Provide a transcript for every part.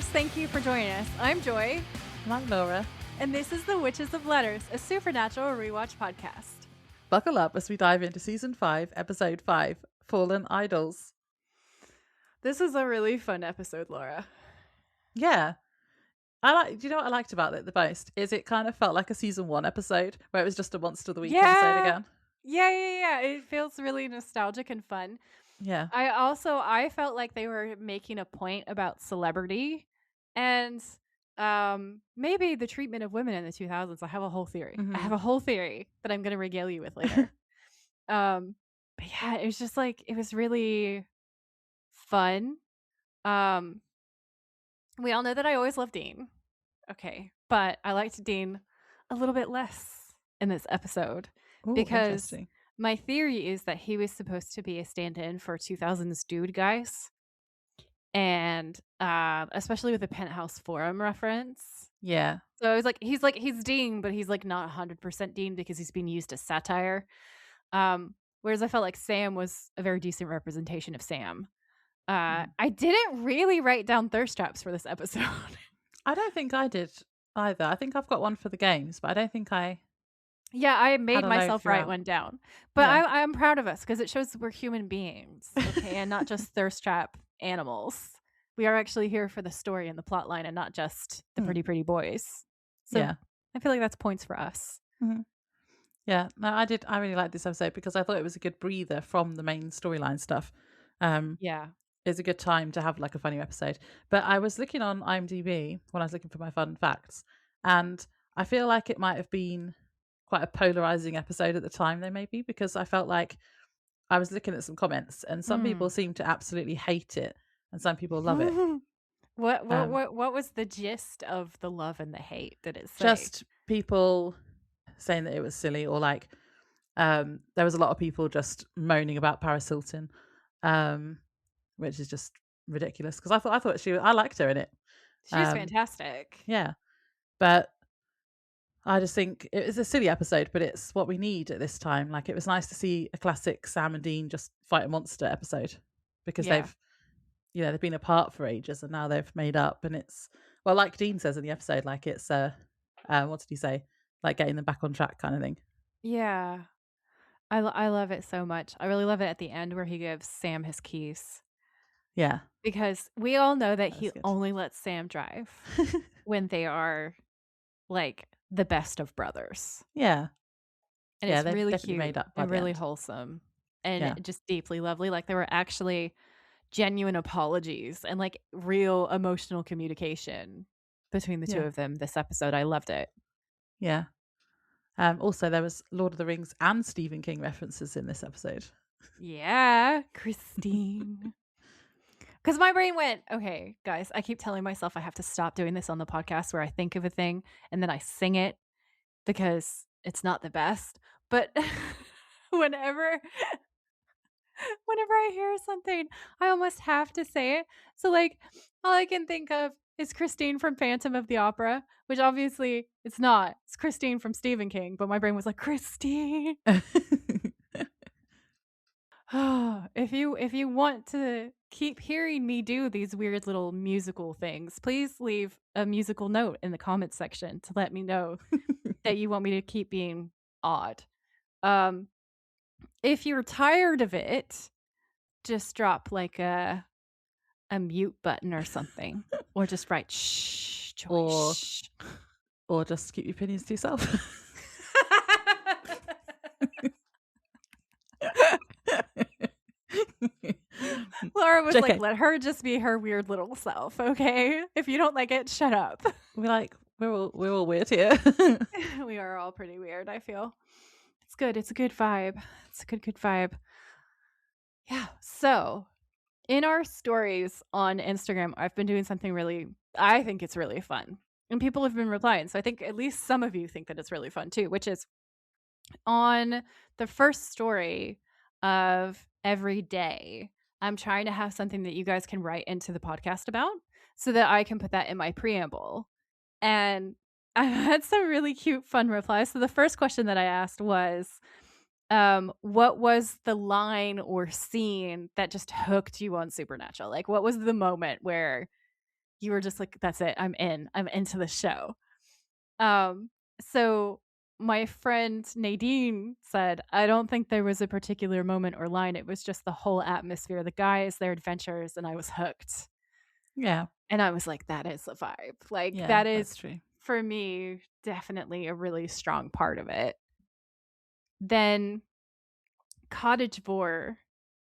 listeners, thank you for joining us. I'm Joy, And I'm Laura. and this is The Witches of Letters, a supernatural rewatch podcast. Buckle up as we dive into Season 5, Episode 5, Fallen Idols. This is a really fun episode, Laura. Yeah. Do you know what I liked about it the most? Is it kind of felt like a Season 1 episode where it was just a Monster of the Week episode again. Yeah. It feels really nostalgic and fun. Yeah. I felt like they were making a point about celebrity and maybe the treatment of women in the 2000s. I have a whole theory. Mhm. I have a whole theory that I'm going to regale you with later. But yeah, it was just like, it was really fun. We all know that I always love Dean. Okay. But I liked Dean a little bit less in this episode Ooh, because interesting. my theory is that he was supposed to be a stand-in for 2000s dude guys. And especially with the Penthouse Forum reference. Yeah. So I was like, he's Dean, but he's like not 100% Dean because he's being used as satire. Whereas I felt like Sam was a very decent representation of Sam. I didn't really write down thirst traps for this episode. I don't think I did either. I think I've got one for the games, but I don't think I... Yeah, I made Had a load myself write throughout. one down. But Yeah. I'm proud of us because it shows we're human beings, okay, and not just thirst trap animals. We are actually here for the story and the plot line and not just the pretty boys. So Yeah. I feel like that's points for us. Yeah. No, I really liked this episode because I thought it was a good breather from the main storyline stuff. Yeah. It's a good time to have like a funny episode. But I was looking on IMDb when I was looking for my fun facts, and I feel like it might have been quite a polarizing episode at the time, though, maybe, because I felt like I was looking at some comments and some people seem to absolutely hate it and some people love it. What was the gist of the love and the hate? Did it say? Just people saying that it was silly, or like there was a lot of people just moaning about Paris Hilton, which is just ridiculous because I liked her in it. She's fantastic. Yeah, but I just think it was a silly episode, but it's what we need at this time. Like, it was nice to see a classic Sam and Dean just fight a monster episode because Yeah. they've been apart for ages and now they've made up. And it's, well, like Dean says in the episode, like it's what did he say? Like getting them back on track kind of thing. Yeah. I love it so much. I really love it at the end where he gives Sam his keys. Yeah. Because we all know that he good. only lets Sam drive when they are like the best of brothers. Yeah. And Yeah, it's they've really definitely cute made up by and the really end. wholesome and Yeah. just deeply lovely. Like there were actually genuine apologies and like real emotional communication between the two Yeah. of them this episode. I loved it. Yeah. Also, there was Lord of the Rings and Stephen King references in this episode. Yeah, Christine. Because my brain went, okay, guys, I keep telling myself I have to stop doing this on the podcast where I think of a thing and then I sing it because it's not the best. But whenever I hear something, I almost have to say it. So like all I can think of is Christine from Phantom of the Opera, which obviously it's not. It's Christine from Stephen King, but my brain was like, Christine. If you want to keep hearing me do these weird little musical things, please leave a musical note in the comments section to let me know that you want me to keep being odd. If you're tired of it, just drop like a mute button or something, or just write shh, Joy, Or- shh. Or just keep your opinions to yourself. Laura was JK. like, let her just be her weird little self, okay? If you don't like it, shut up. We're all weird here. We are all pretty weird, I feel. It's good. It's a good vibe. It's a good vibe. Yeah. So in our stories on Instagram, I've been doing something I think it's really fun. And people have been replying. So I think at least some of you think that it's really fun too, which is on the first story of every day, I'm trying to have something that you guys can write into the podcast about so that I can put that in my preamble. And I've had some really cute, fun replies. So the first question that I asked was, what was the line or scene that just hooked you on Supernatural? Like, what was the moment where you were just like, that's it, I'm into the show. So my friend Nadine said, I don't think there was a particular moment or line. It was just the whole atmosphere, the guys, their adventures, and I was hooked. Yeah. And I was like, that is the vibe. Like, Yeah, that that's is, true. for me, definitely a really strong part of it. Then Cottage Vor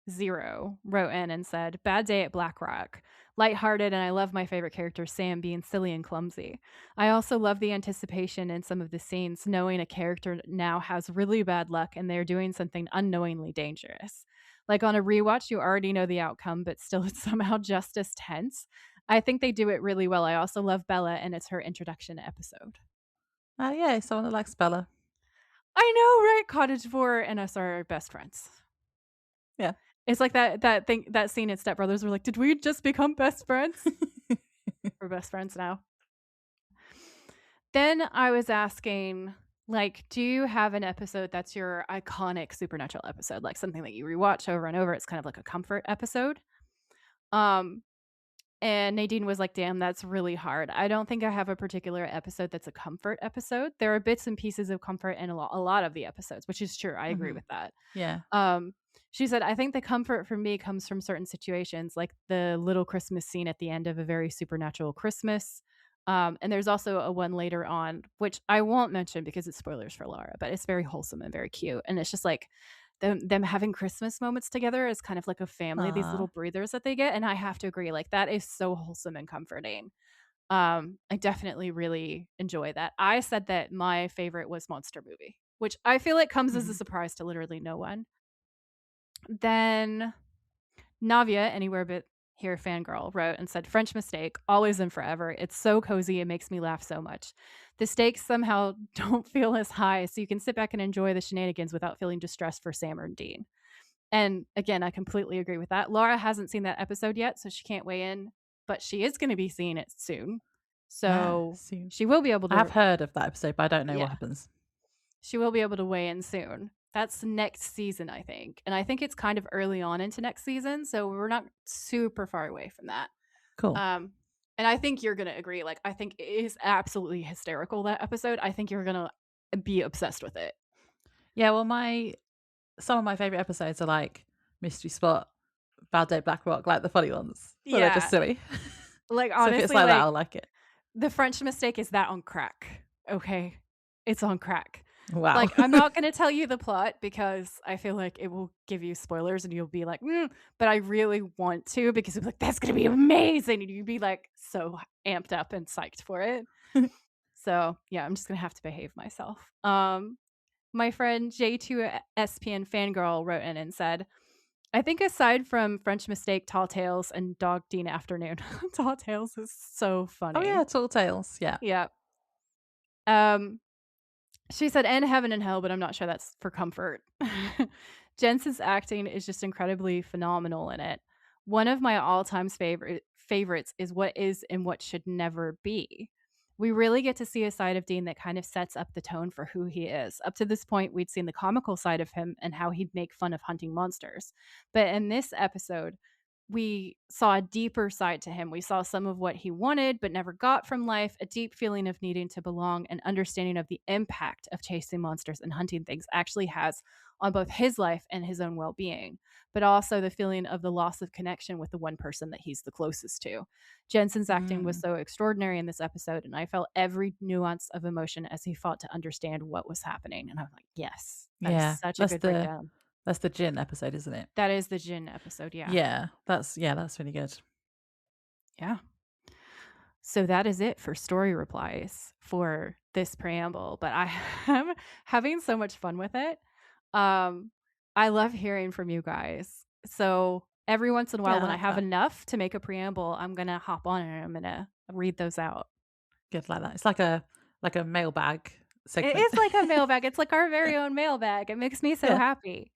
0 wrote in and said, bad day at Black Rock. Lighthearted, and I love my favorite character, Sam, being silly and clumsy. I also love the anticipation in some of the scenes, knowing a character now has really bad luck and they're doing something unknowingly dangerous. Like on a rewatch, you already know the outcome, but still it's somehow just as tense. I think they do it really well. I also love Bella, and it's her introduction episode. Yeah, someone that likes Bella. I know, right? Cottage Vor and us are best friends. Yeah. It's like that scene in Step Brothers were like, did we just become best friends? We're best friends now. Then I was asking, like, do you have an episode that's your iconic Supernatural episode? Like something that you rewatch over and over. It's kind of like a comfort episode. And Nadine was like, damn, that's really hard. I don't think I have a particular episode that's a comfort episode. There are bits and pieces of comfort in a lot of the episodes, which is true. I agree with that. Yeah. She said, I think the comfort for me comes from certain situations, like the little Christmas scene at the end of A Very Supernatural Christmas. And there's also a one later on, which I won't mention because it's spoilers for Laura, but it's very wholesome and very cute. And it's just like them having Christmas moments together is kind of like a family, these little breathers that they get. And I have to agree, like that is so wholesome and comforting. I definitely really enjoy that. I said that my favorite was Monster Movie, which I feel like comes as a surprise to literally no one. Then Navia, Anywhere But Here Fangirl, wrote and said, French Mistake, always and forever. It's so cozy. It makes me laugh so much. The stakes somehow don't feel as high, so you can sit back and enjoy the shenanigans without feeling distressed for Sam or Dean. And again, I completely agree with that. Laura hasn't seen that episode yet, so she can't weigh in, but she is going to be seeing it soon. So soon. she will be able to. I've heard of that episode, but I don't know what happens. She will be able to weigh in soon. That's next season, I think. And I think it's kind of early on into next season, so we're not super far away from that. Cool. And I think you're going to agree. Like, I think it is absolutely hysterical, that episode. I think you're going to be obsessed with it. Yeah, well, some of my favorite episodes are like Mystery Spot, Bad Day Black Rock, like the funny ones. So they're just silly. Like, honestly, so if it's like that, I'll like it. The French Mistake is that on crack. Okay. It's on crack. Wow. Like, I'm not going to tell you the plot because I feel like it will give you spoilers and you'll be like, but I really want to because it's like, that's going to be amazing. And you'd be like so amped up and psyched for it. So yeah, I'm just going to have to behave myself. My friend J2SPN Fangirl wrote in and said, I think aside from French Mistake, Tall Tales, and Dog Dean Afternoon, Tall Tales is so funny. Oh yeah, Tall Tales. Yeah. Yeah. She said, and Heaven and Hell, but I'm not sure that's for comfort. Jensen's acting is just incredibly phenomenal in it. One of my all-time favorites is What Is and What Should Never Be. We really get to see a side of Dean that kind of sets up the tone for who he is. Up to this point, we'd seen the comical side of him and how he'd make fun of hunting monsters. But in this episode, we saw a deeper side to him. We saw some of what he wanted but never got from life, a deep feeling of needing to belong, and understanding of the impact of chasing monsters and hunting things actually has on both his life and his own well-being, but also the feeling of the loss of connection with the one person that he's the closest to. Jensen's acting was so extraordinary in this episode, and I felt every nuance of emotion as he fought to understand what was happening. And I'm like, yes, that's such a good breakdown. That's the Jinn episode, isn't it? That is the Jinn episode, yeah. Yeah, that's really good. Yeah. So that is it for story replies for this preamble, but I am having so much fun with it. I love hearing from you guys. So every once in a while when I have enough to make a preamble, I'm going to hop on and I'm going to read those out. Good, like that. It's like a mailbag segment. It is like a mailbag. It's like our very own mailbag. It makes me so happy.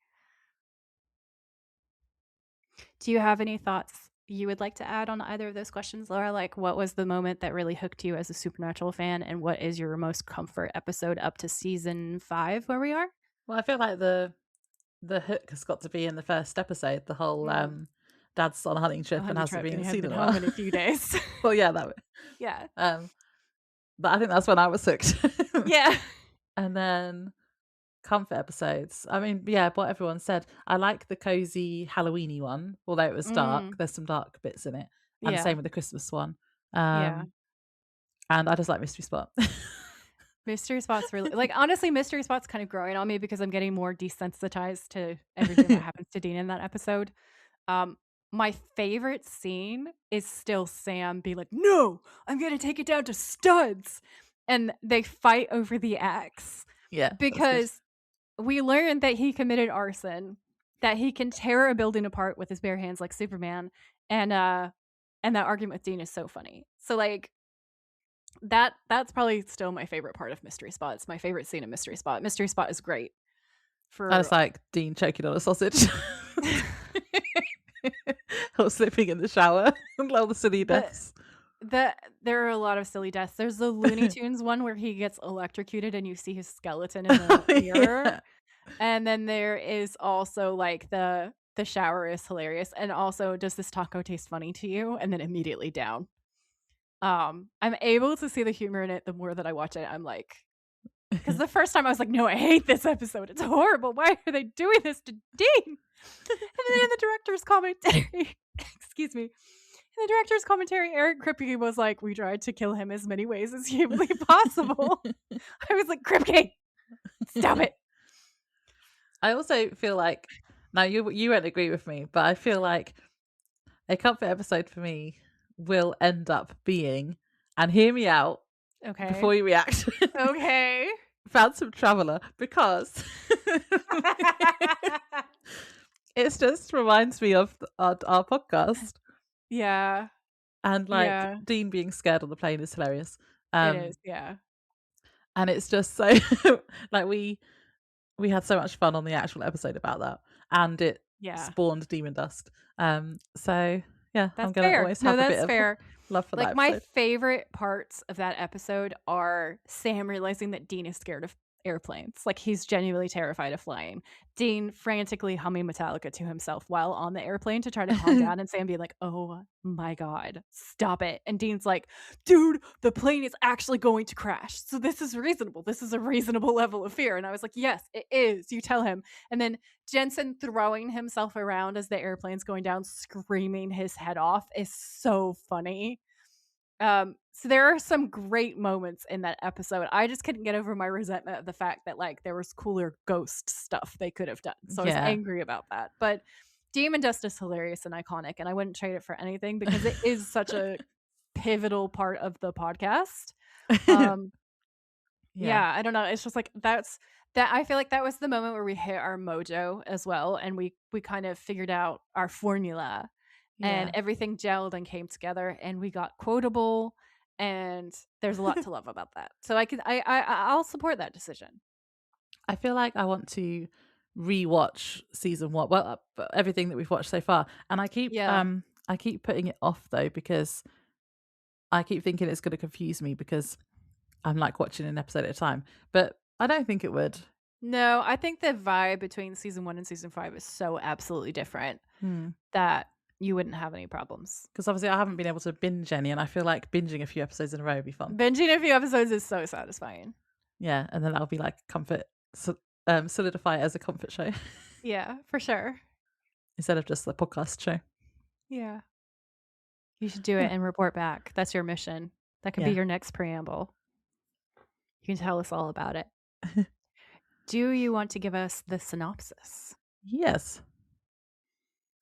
Do you have any thoughts you would like to add on either of those questions, Laura? Like, what was the moment that really hooked you as a Supernatural fan, and what is your most comfort episode up to season 5 where we are? Well, I feel like the hook has got to be in the first episode, the whole dad's on a hunting trip A and hunting hasn't trip, and been he hasn't seen been in a home while. in a few days. Well, yeah, that. Yeah. But I think that's when I was hooked. Yeah. And then comfort episodes. I mean, yeah, what everyone said. I like the cozy Halloweeny one, although it was dark. Mm. There's some dark bits in it, and the Yeah. same with the Christmas one. Yeah. And I just like Mystery Spot. Mystery Spot's really like, honestly, Mystery Spot's kind of growing on me because I'm getting more desensitized to everything that happens to Dean in that episode. Um, my favorite scene is still Sam being like, "No, I'm gonna take it down to studs," and they fight over the axe Yeah, that's good. because we learned that he committed arson, that he can tear a building apart with his bare hands like Superman, and that argument with Dean is so funny. So like that's probably still my favorite part of Mystery Spot. It's my favorite scene of Mystery Spot. Mystery Spot is great I just for like Dean choking on a sausage. Or sleeping in the shower. All the silly deaths. there are a lot of silly deaths. There's the Looney Tunes one where he gets electrocuted and you see his skeleton in the mirror. Yeah. And then there is also like the shower is hilarious. And also, does this taco taste funny to you? And then immediately down. I'm able to see the humor in it the more that I watch it. I'm like, because the first time I was like, no, I hate this episode. It's horrible. Why are they doing this to Dean? And then in the director's commentary, excuse me, in the director's commentary, Eric Kripke was like, we tried to kill him as many ways as humanly possible. I was like, Kripke, stop it. I also feel like, now you won't agree with me, but I feel like a comfort episode for me will end up being, and hear me out Okay. before you react. Okay. Phantom Traveler, because it just reminds me of our podcast. Yeah. And like Yeah. Dean being scared on the plane is hilarious. It is, yeah. And it's just so like we had so much fun on the actual episode about that, and it spawned Demon Dust. So yeah, that's I'm gonna fair. always have a bit fair. of love for like that my episode. favorite parts of that episode are Sam realizing that Dean is scared of airplanes. Like he's genuinely terrified of flying. Dean frantically humming Metallica to himself while on the airplane to try to calm down, and Sam being like, oh my god, stop it. And Dean's like, dude, the plane is actually going to crash, so this is reasonable. This is a reasonable level of fear. And I was like, yes, it is. You tell him. And then Jensen throwing himself around as the airplane's going down, screaming his head off, is so funny. So there are some great moments in that episode. I just couldn't get over my resentment of the fact that like there was cooler ghost stuff they could have done. So I was angry about that. But Demon Dust is hilarious and iconic, and I wouldn't trade it for anything because it is such a pivotal part of the podcast. Yeah, I don't know. It's just like that. I feel like that was the moment where we hit our mojo as well, and we kind of figured out our formula. And everything gelled and came together, and we got quotable, and there's a lot to love about that. So I'll support that decision. I feel like I want to rewatch season 1. Well, everything that we've watched so far, and I keep putting it off though because I keep thinking it's going to confuse me because I'm like watching an episode at a time. But I don't think it would. No, I think the vibe between season 1 and season 5 is so absolutely different that you wouldn't have any problems. Because obviously I haven't been able to binge any, and I feel like binging a few episodes in a row would be fun. Binging a few episodes is so satisfying. Yeah, and then that'll be like comfort, solidify it as a comfort show. Yeah, for sure. Instead of just the podcast show. Yeah. You should do it and report back. That's your mission. That could be your next preamble. You can tell us all about it. Do you want to give us the synopsis? Yes.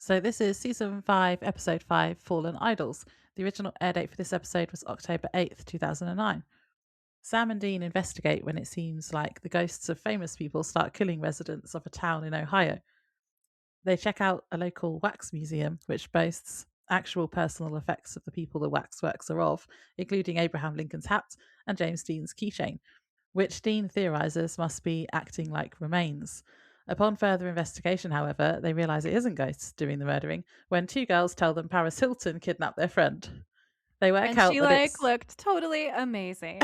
So this is season 5, episode 5, Fallen Idols. The original air date for this episode was October 8th, 2009. Sam and Dean investigate when it seems like the ghosts of famous people start killing residents of a town in Ohio. They check out a local wax museum, which boasts actual personal effects of the people the waxworks are of, including Abraham Lincoln's hat and James Dean's keychain, which Dean theorises must be acting like remains. Upon further investigation, however, they realise it isn't ghosts doing the murdering when 2 girls tell them Paris Hilton kidnapped their friend. They work out she that looked totally amazing.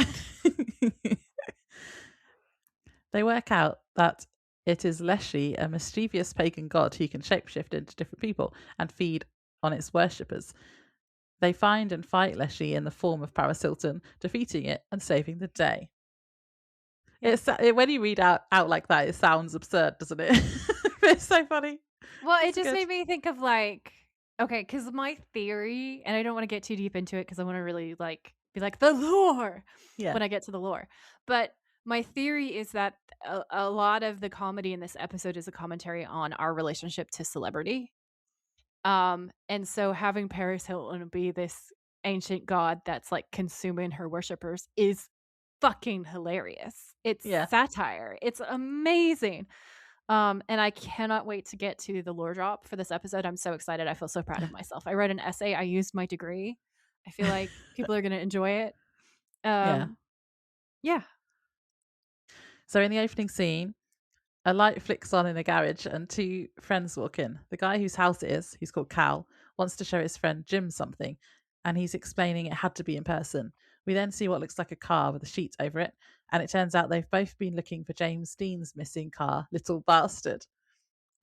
They work out that it is Leshy, a mischievous pagan god who can shapeshift into different people and feed on its worshippers. They find and fight Leshy in the form of Paris Hilton, defeating it and saving the day. Yeah. When you read out like that, it sounds absurd, doesn't it? It's so funny. Well, it It's just good. made me think of like, okay, because my theory, and I don't want to get too deep into it because I want to really like be like the lore Yeah. when I get to the lore. But my theory is that a lot of the comedy in this episode is a commentary on our relationship to celebrity. And so having Paris Hilton be this ancient god that's like consuming her worshippers is fucking hilarious. It's Yeah. satire. It's amazing. And I cannot wait to get to the lore drop for this episode. I'm so excited. I feel so proud of myself. I wrote an essay. I used my degree. I feel like people are going to enjoy it. Yeah. Yeah. So in the opening scene, a light flicks on in a garage and two friends walk in. The guy whose house it is, who's called Cal, wants to show his friend Jim something, and he's explaining it had to be in person. We then see what looks like a car with a sheet over it, and it turns out they've both been looking for James Dean's missing car, Little Bastard.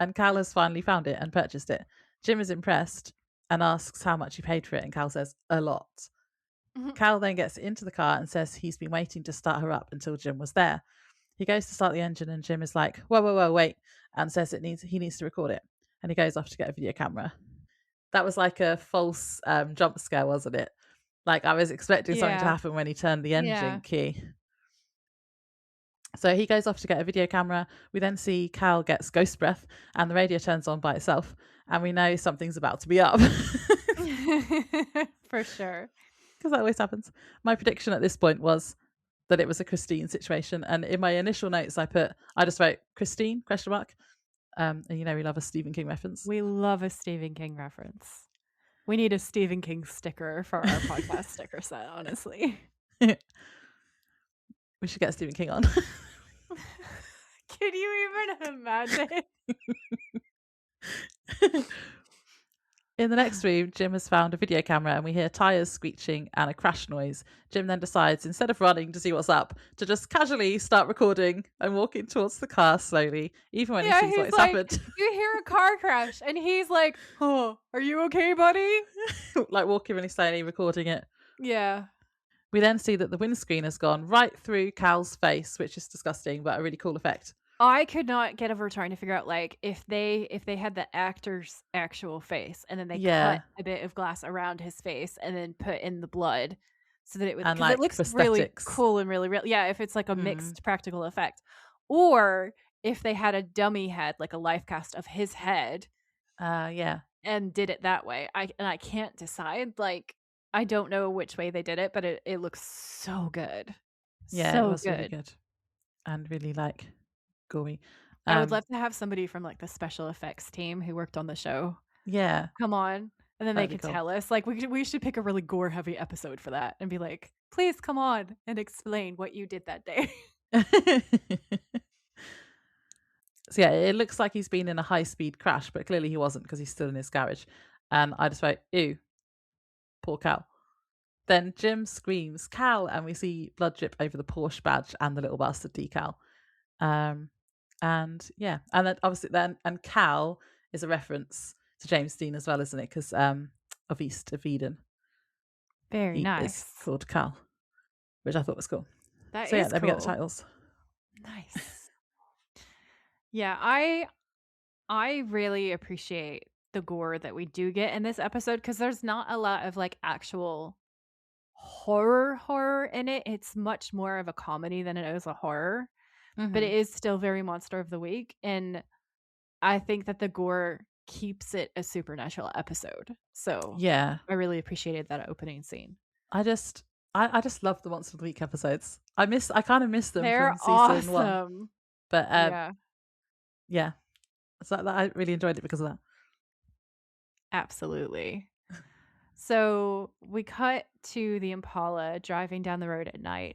And Cal has finally found it and purchased it. Jim is impressed and asks how much he paid for it, and Cal says, a lot. Cal then gets into the car and says he's been waiting to start her up until Jim was there. He goes to start the engine and Jim is like, whoa, wait, and says he needs to record it. And he goes off to get a video camera. That was like a false jump scare, wasn't it? Like I was expecting something to happen when he turned the engine key. So he goes off to get a video camera. We then see Cal gets ghost breath and the radio turns on by itself. And we know something's about to be up. For sure. Because that always happens. My prediction at this point was that it was a Christine situation. And in my initial notes, I just wrote Christine, ? And we love a Stephen King reference. We love a Stephen King reference. We need a Stephen King sticker for our podcast sticker set, honestly. We should get Stephen King on. Can you even imagine? In the next room, Jim has found a video camera and we hear tyres screeching and a crash noise. Jim then decides, instead of running to see what's up, to just casually start recording and walking towards the car slowly, even when he sees what's happened. You hear a car crash and he's like, oh, are you okay, buddy? Like walking really slowly, recording it. Yeah. We then see that the windscreen has gone right through Cal's face, which is disgusting, but a really cool effect. I could not get over trying to figure out like if they had the actor's actual face and then they cut a bit of glass around his face and then put in the blood so that it would, because it looks really cool and really real. Yeah, if it's like a mixed practical effect, or if they had a dummy head, like a life cast of his head, and did it that way. I can't decide. Like I don't know which way they did it, but it looks so good. Yeah, so it was really good and really like gory. I would love to have somebody from like the special effects team who worked on the show. Yeah, come on, and then they could tell us. Like we should pick a really gore heavy episode for that and be like, please come on and explain what you did that day. So yeah, it looks like he's been in a high speed crash, but clearly he wasn't because he's still in his garage. And I just wrote, ew, poor Cal. Then Jim screams, Cal, and we see blood drip over the Porsche badge and the Little Bastard decal. And yeah, and then obviously and Cal is a reference to James Dean as well, isn't it? Because of East of Eden. Very nice. It's called Cal, which I thought was cool. That so is yeah, there cool. we get the titles. Nice. Yeah, I really appreciate the gore that we do get in this episode because there's not a lot of like actual horror in it. It's much more of a comedy than it is a horror. But it is still very monster of the week, and I think that the gore keeps it a supernatural episode. So yeah, I really appreciated that opening scene. I just love the monster of the week episodes. I kind of miss them. They're from season awesome. 1. But yeah, so I really enjoyed it because of that. Absolutely. So we cut to the Impala driving down the road at night.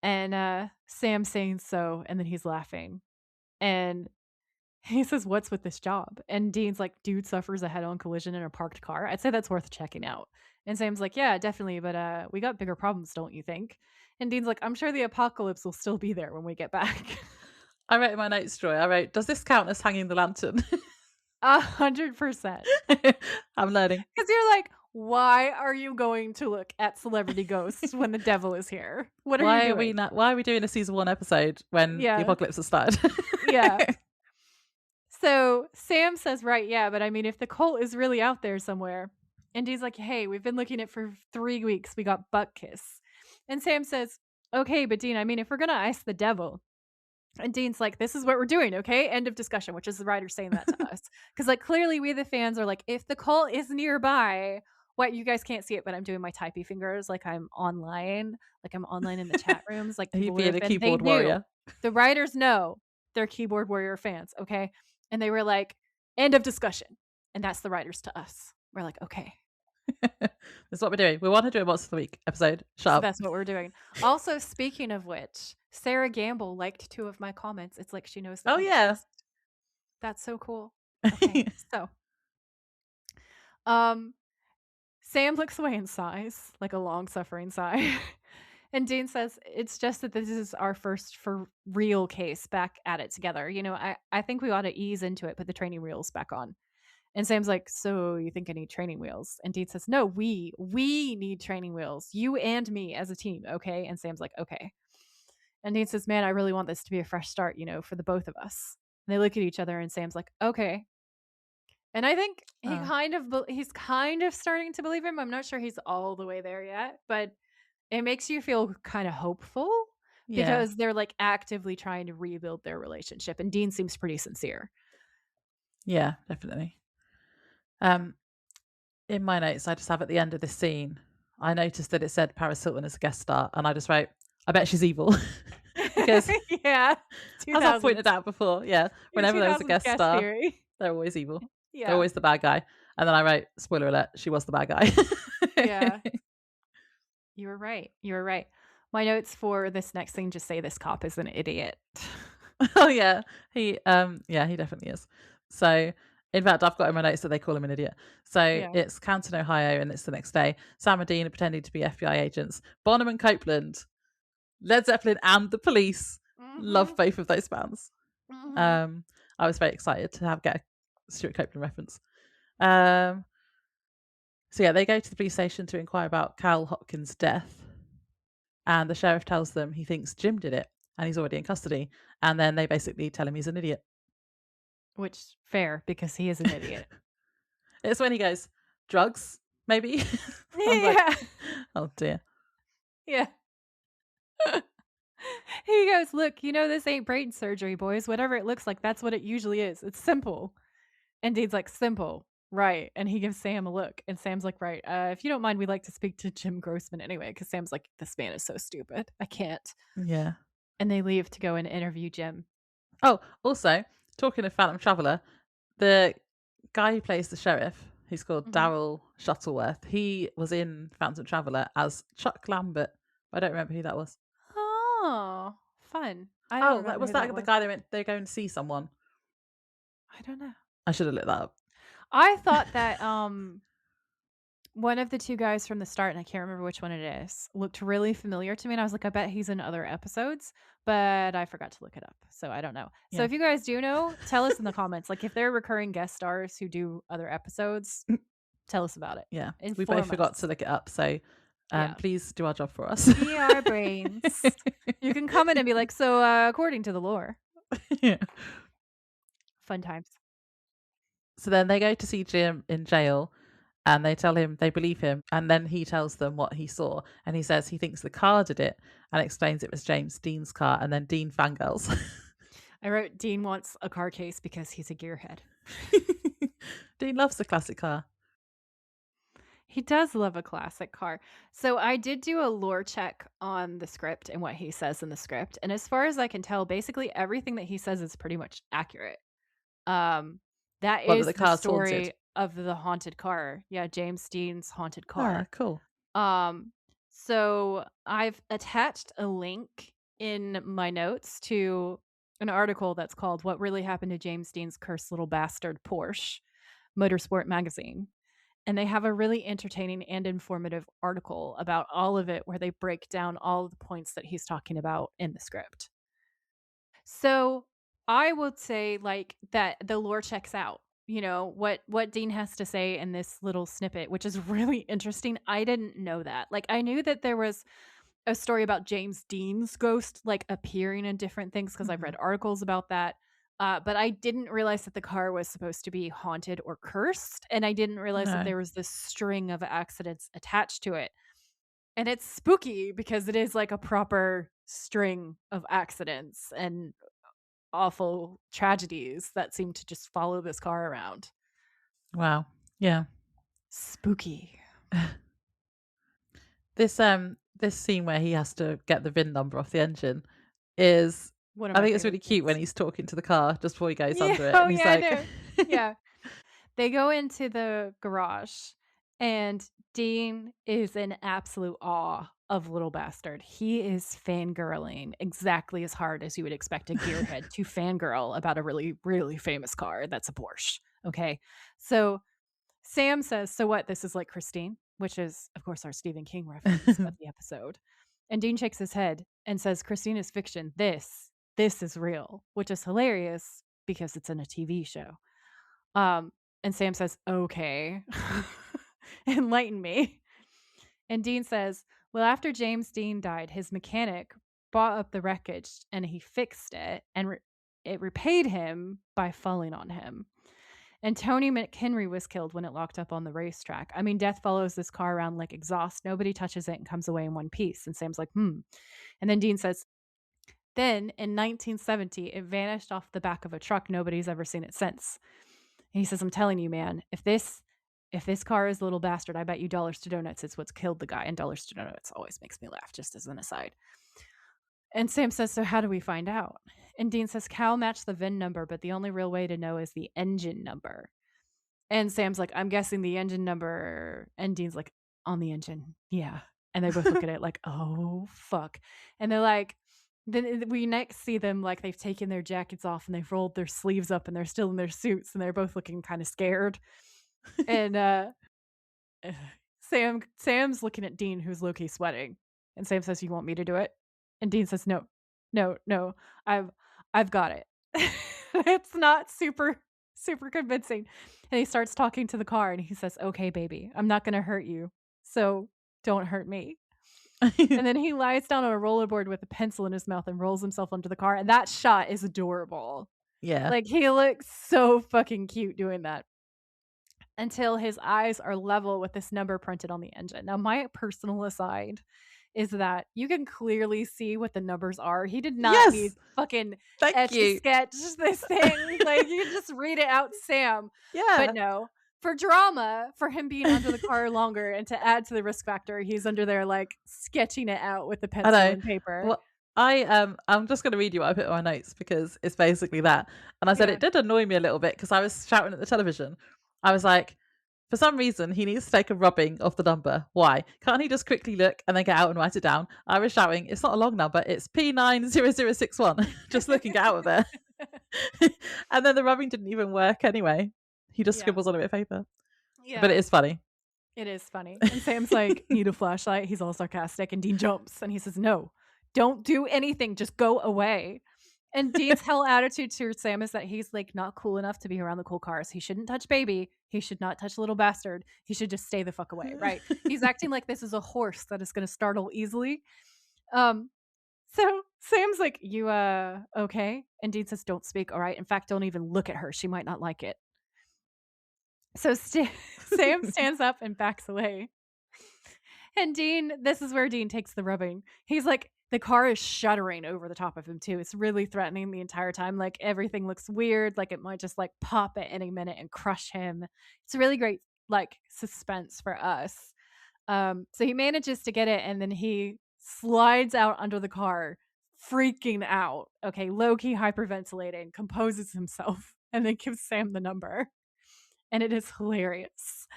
And Sam's saying so, and then he's laughing. And he says, what's with this job? And Dean's like, dude suffers a head-on collision in a parked car. I'd say that's worth checking out. And Sam's like, yeah, definitely, but we got bigger problems, don't you think? And Dean's like, I'm sure the apocalypse will still be there when we get back. I wrote in my notes, Joy, does this count as hanging the lantern? 100%. I'm learning. Because you're like, why are you going to look at celebrity ghosts when the devil is here? What are you doing? Why are we doing a season 1 episode when the Yeah. apocalypse has started? Yeah. So Sam says, right, yeah, but I mean, if the cult is really out there somewhere, and Dean's like, hey, we've been looking at it for 3 weeks. We got butt kiss. And Sam says, okay, but Dean, I mean, if we're going to ice the devil, and Dean's like, this is what we're doing, okay? End of discussion, which is the writer saying that to us. Because, like, clearly we, the fans, are like, if the cult is nearby, what, you guys can't see it, but I'm doing my typey fingers like I'm online. Like I'm online in the chat rooms. Like Are you people being a and they keyboard knew. warrior? The writers know they're keyboard warrior fans, okay? And they were like, end of discussion. And that's the writers to us. We're like, okay. That's what we're doing. We want to do a Monster of the Week episode. Shut So up. that's what we're doing. Also, speaking of which, Sarah Gamble liked 2 of my comments. It's like she knows that. Oh, yeah. That's so cool. Okay. So, Sam looks away and sighs, like a long-suffering sigh. And Dean says, it's just that this is our first for real case back at it together. You know, I think we ought to ease into it, put the training wheels back on. And Sam's like, so you think I need training wheels? And Dean says, no, we need training wheels. You and me as a team, okay? And Sam's like, okay. And Dean says, man, I really want this to be a fresh start, you know, for the both of us. And they look at each other and Sam's like, okay. And I think he's kind of starting to believe him. I'm not sure he's all the way there yet, but it makes you feel kind of hopeful because they're like actively trying to rebuild their relationship. And Dean seems pretty sincere. Yeah, definitely. In my notes, I just have at the end of this scene, I noticed that it said Paris Hilton as a guest star, and I just wrote, I bet she's evil. Because yeah, as I've pointed out before, whenever there was a guest star, they're always evil. Yeah. They're always the bad guy. And then I wrote, spoiler alert, she was the bad guy. Yeah. You were right. You were right. My notes for this next thing just say this cop is an idiot. Oh yeah. He definitely is. So in fact, I've got in my notes that they call him an idiot. So it's Canton, Ohio, and it's the next day. Sam and Dean are pretending to be FBI agents. Bonham and Copeland, Led Zeppelin, and the Police. Love both of those bands. I was very excited to get a Stuart Copeland reference. So they go to the police station to inquire about Cal Hopkins' death, and the sheriff tells them he thinks Jim did it, and he's already in custody. And then they basically tell him he's an idiot. Which fair, because he is an idiot. It's when he goes, drugs, maybe. Yeah. Like, oh dear. Yeah. He goes, look, you know, this ain't brain surgery, boys. Whatever it looks like, that's what it usually is. It's simple. And Dean's like, simple. Right. And he gives Sam a look. And Sam's like, right. If you don't mind, we'd like to speak to Jim Grossman anyway. Because Sam's like, this man is so stupid. I can't. Yeah. And they leave to go and interview Jim. Oh, also, talking of Phantom Traveller, the guy who plays the sheriff, he's called Daryl Shuttleworth. He was in Phantom Traveller as Chuck Lambert. I don't remember who that was. Oh, fun. Was that the guy they go and see someone? I don't know. I should have looked that up. I thought that one of the 2 guys from the start, and I can't remember which one it is, looked really familiar to me. And I was like, I bet he's in other episodes, but I forgot to look it up. So I don't know. Yeah. So if you guys do know, tell us in the comments. Like if they're recurring guest stars who do other episodes, tell us about it. Yeah. We both forgot to look it up. So please do our job for us. Be our brains. You can comment and be like, so according to the lore. Yeah. Fun times. So then they go to see Jim in jail and they tell him they believe him. And then he tells them what he saw. And he says he thinks the car did it and explains it was James Dean's car. And then Dean fangirls. I wrote Dean wants a car case because he's a gearhead. Dean loves the classic car. He does love a classic car. So I did do a lore check on the script and what he says in the script. And as far as I can tell, basically everything that he says is pretty much accurate. That is the story haunted. Of the haunted car. Yeah, James Dean's haunted car. Cool. So I've attached a link in my notes to an article that's called What Really Happened to James Dean's Cursed Little Bastard Porsche, Motorsport Magazine. And they have a really entertaining and informative article about all of it where they break down all of the points that he's talking about in the script. So I would say like that the lore checks out. you know, what Dean has to say in this little snippet, which is really interesting. I didn't know that. Like, I knew that there was a story about James Dean's ghost, like, appearing in different things because I've Mhm. read articles about that. But I didn't realize that the car was supposed to be haunted or cursed, and I didn't realize that No. there was this string of accidents attached to it. And it's spooky because it is like a proper string of accidents and awful tragedies that seem to just follow this car around. Wow. Yeah. Spooky. This scene where he has to get the VIN number off the engine is, One of I my think it's favorite really cute when scenes. he's talking to the car just before he goes Yeah. under it, Oh, and he's yeah, I like, know. Yeah. They go into the garage, and Dean is in absolute awe of Little Bastard. He is fangirling exactly as hard as you would expect a gearhead to fangirl about a really, really famous car that's a Porsche. Okay. So Sam says, "So what? This is like Christine," which is, of course, our Stephen King reference of the episode. And Dean shakes his head and says, "Christine is fiction. This is real," which is hilarious because it's in a TV show. Um, and Sam says, "Okay, enlighten me." And Dean says, "Well, after James Dean died, his mechanic bought up the wreckage and he fixed it, and it repaid him by falling on him. And Tony McHenry was killed when it locked up on the racetrack. I mean, death follows this car around like exhaust. Nobody touches it and comes away in one piece." And Sam's like, "Hmm." And then Dean says, "Then in 1970, it vanished off the back of a truck. Nobody's ever seen it since." And he says, "I'm telling you, man, if this car is a Little Bastard, I bet you dollars to donuts it's what's killed the guy." And dollars to donuts always makes me laugh, just as an aside. And Sam says, "So how do we find out?" And Dean says, "Cal matched the VIN number, but the only real way to know is the engine number." And Sam's like, "I'm guessing the engine number." And Dean's like, "On the engine. Yeah." And they both look at it like, "Oh, fuck." And they're like, then we next see them like they've taken their jackets off and they've rolled their sleeves up and they're still in their suits and they're both looking kind of scared. And Sam's looking at Dean, who's low-key sweating. And Sam says, "You want me to do it?" And Dean says, "No, no, no. I've I've got it." It's not super convincing. And he starts talking to the car and he says, "Okay, baby, I'm not gonna hurt you. So don't hurt me." And then he lies down on a rollerboard with a pencil in his mouth and rolls himself under the car. And that shot is adorable. Yeah. Like, he looks so fucking cute doing that until his eyes are level with this number printed on the engine. Now, my personal aside is that you can clearly see what the numbers are. He did not need Yes. fucking Thank etch a you. sketch this thing. Like, you can just read it out, Sam. But Yeah. no, for drama, for him being under the car longer and to add to the risk factor, he's under there like sketching it out with the I pencil know. and paper. Well, I'm just going to read you what I put in my notes because it's basically that. And I said Yeah. it did annoy me a little bit because I was shouting at the television. I was like, for some reason, he needs to take a rubbing of the number. Why? Can't he just quickly look and then get out and write it down? I was shouting, it's not a long number, it's P90061. Just look and get out of there. And then the rubbing didn't even work anyway. He just Yeah. scribbles on a bit of paper. But Yeah. it is funny. It is funny. And Sam's like, "Need a flashlight?" He's all sarcastic. And Dean jumps and he says, "No, don't do anything. Just go away." And Dean's whole attitude to Sam is that he's like not cool enough to be around the cool cars. He shouldn't touch baby. He should not touch Little Bastard. He should just stay the fuck away, right? He's acting like this is a horse that is going to startle easily. Um, so Sam's like, "You okay?" And Dean says, "Don't speak, all right? In fact, don't even look at her. She might not like it." So Sam stands up and backs away. And this is where Dean takes the rubbing. He's like, the car is shuddering over the top of him too. It's really threatening the entire time. Like, everything looks weird. Like, it might just like pop at any minute and crush him. It's a really great like suspense for us. So he manages to get it and then he slides out under the car, freaking out. Okay, low-key hyperventilating, composes himself, and then gives Sam the number. And it is hilarious.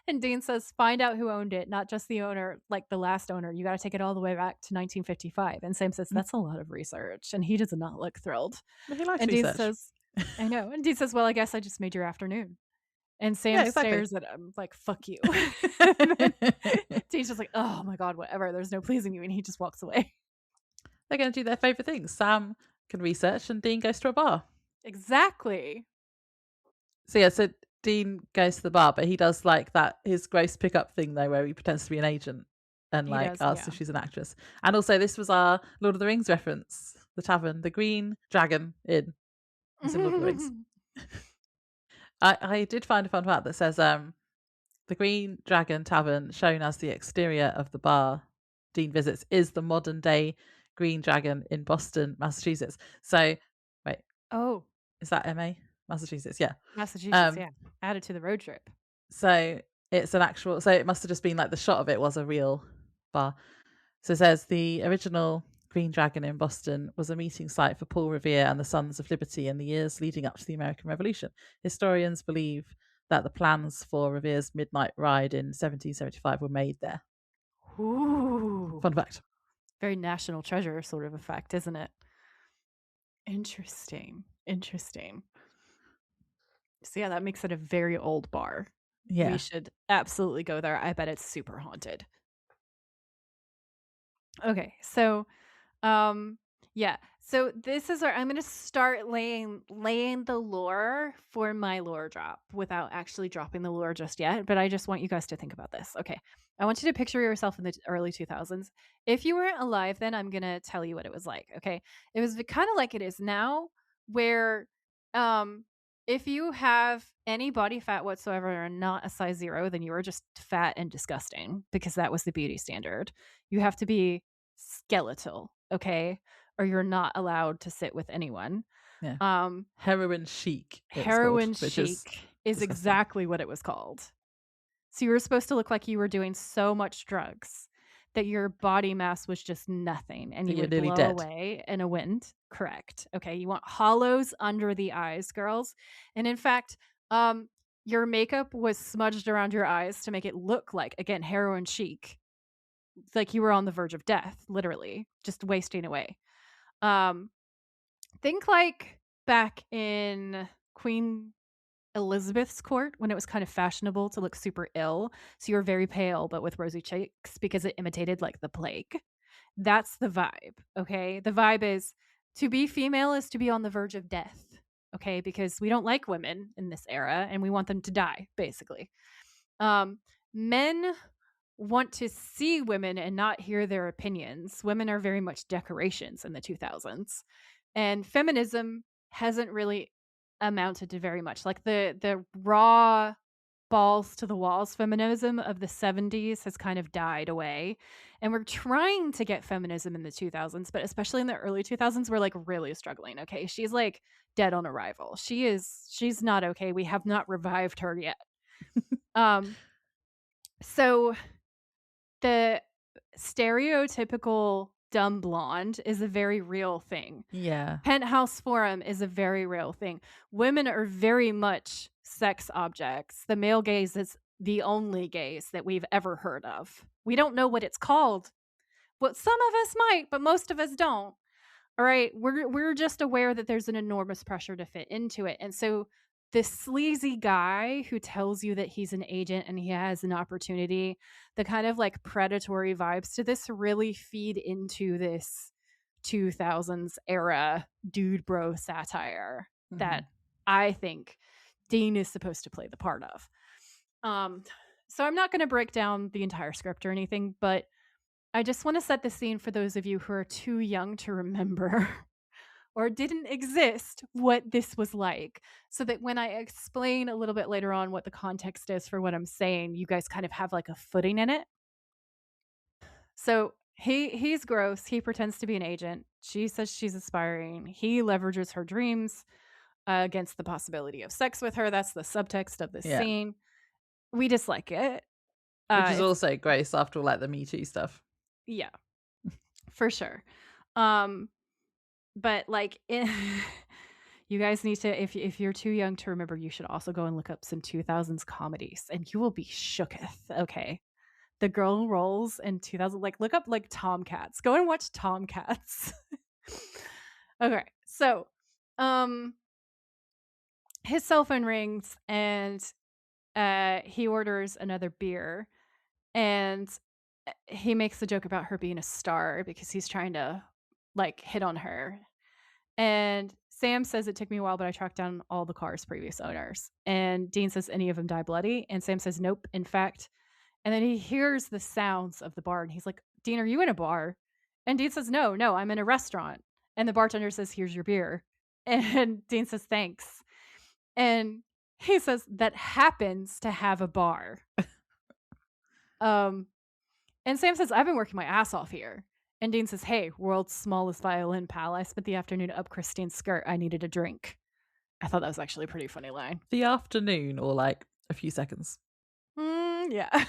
And Dean says, "Find out who owned it, not just the owner, like the last owner. You got to take it all the way back to 1955." And Sam says, "That's a lot of research." And he does not look thrilled. He likes And Dean research. says, "I know." And Dean says, "Well, I guess I just made your afternoon." And Sam Yeah, exactly. stares at him like, "Fuck you." Dean's just like, "Oh my God, whatever. There's no pleasing you." And he just walks away. They're going to do their favourite things. Sam can research and Dean goes to a bar. Exactly. So yeah, so Dean goes to the bar, but he does like that his gross pickup thing though, where he pretends to be an agent and He like does, asks yeah. if she's an actress. And also, this was our Lord of the Rings reference. The tavern, the Green Dragon Inn, is in Lord of the Rings. I did find a fun fact that says the Green Dragon Tavern, shown as the exterior of the bar Dean visits, is the modern day Green Dragon in Boston, Massachusetts. So, wait, Oh, is that MA? Massachusetts, yeah. Massachusetts, Um, yeah. Added to the road trip. so it's an actual. So it must have just been like the shot of it was a real bar. So it says the original Green Dragon in Boston was a meeting site for Paul Revere and the Sons of Liberty in the years leading up to the American Revolution. Historians believe that the plans for Revere's midnight ride in 1775 were made there. Ooh. Fun fact. Very national treasure sort of effect, isn't it? Interesting. So yeah, that makes it a very old bar. Yeah. We should absolutely go there. I bet it's super haunted. Okay, so yeah. So this is where I'm gonna start laying the lore for my lore drop without actually dropping the lore just yet. But I just want you guys to think about this. Okay. I want you to picture yourself in the early 2000s. If you weren't alive then, I'm gonna tell you what it was like. Okay. It was kind of like it is now, where if you have any body fat whatsoever and are not a size 0, then you are just fat and disgusting, because that was the beauty standard. You have to be skeletal, okay? Or you're not allowed to sit with anyone. Yeah. Heroin chic. Heroin called, chic is disgusting. exactly what it was called. So you were supposed to look like you were doing so much drugs that your body mass was just nothing, and you would blow away in a wind. Correct. Okay, you want hollows under the eyes, girls. And in fact, your makeup was smudged around your eyes to make it look like, again, heroin chic. It's like you were on the verge of death, literally, just wasting away. Think like back in Queen Elizabeth's court, when it was kind of fashionable to look super ill. So you were very pale, but with rosy cheeks, because it imitated like the plague. That's the vibe. Okay. The vibe is, to be female is to be on the verge of death. Okay. Because we don't like women in this era and we want them to die, basically. Men want to see women and not hear their opinions. Women are very much decorations in the 2000s. And feminism hasn't really amounted to very much. Like the raw balls to the walls feminism of the 70s has kind of died away. And we're trying to get feminism in the 2000s, but especially in the early 2000s, we're like really struggling. Okay. She's like dead on arrival. She's not okay. We have not revived her yet. So the stereotypical dumb blonde is a very real thing. Yeah. Penthouse Forum is a very real thing. Women are very much sex objects. The male gaze is the only gaze that we've ever heard of. We don't know what it's called. Well, some of us might, but most of us don't. All right, we're just aware that there's an enormous pressure to fit into it. And so this sleazy guy who tells you that he's an agent and he has an opportunity, the kind of like predatory vibes to this really feed into this 2000s era dude bro satire that I think Dean is supposed to play the part of. So I'm not going to break down the entire script or anything, but I just want to set the scene for those of you who are too young to remember or didn't exist what this was like, so that when I explain a little bit later on what the context is for what I'm saying, you guys kind of have like a footing in it. So he's gross. He pretends to be an agent. She says she's aspiring. He leverages her dreams against the possibility of sex with her. That's the subtext of this scene. We dislike it. Which is also gross after all like the Me Too stuff. Yeah, for sure. But like you guys need to, if you're too young to remember, you should also go and look up some 2000s comedies and you will be shooketh. Okay. The girl roles in 2000, like look up like Tomcats. Go and watch Tomcats. Okay. So, his cell phone rings and he orders another beer, and he makes the joke about her being a star because he's trying to like hit on her. And Sam says it took me a while, but I tracked down all the car's previous owners. And Dean says any of them die bloody. And Sam says, nope, in fact. And then he hears the sounds of the bar and he's like, Dean, are you in a bar? And Dean says, no, I'm in a restaurant. And the bartender says, here's your beer. And Dean says, thanks. And he says, that happens to have a bar. And Sam says, I've been working my ass off here. And Dean says, hey, world's smallest violin, pal. I spent the afternoon up Christine's skirt. I needed a drink. I thought that was actually a pretty funny line. The afternoon, or like a few seconds? Yeah.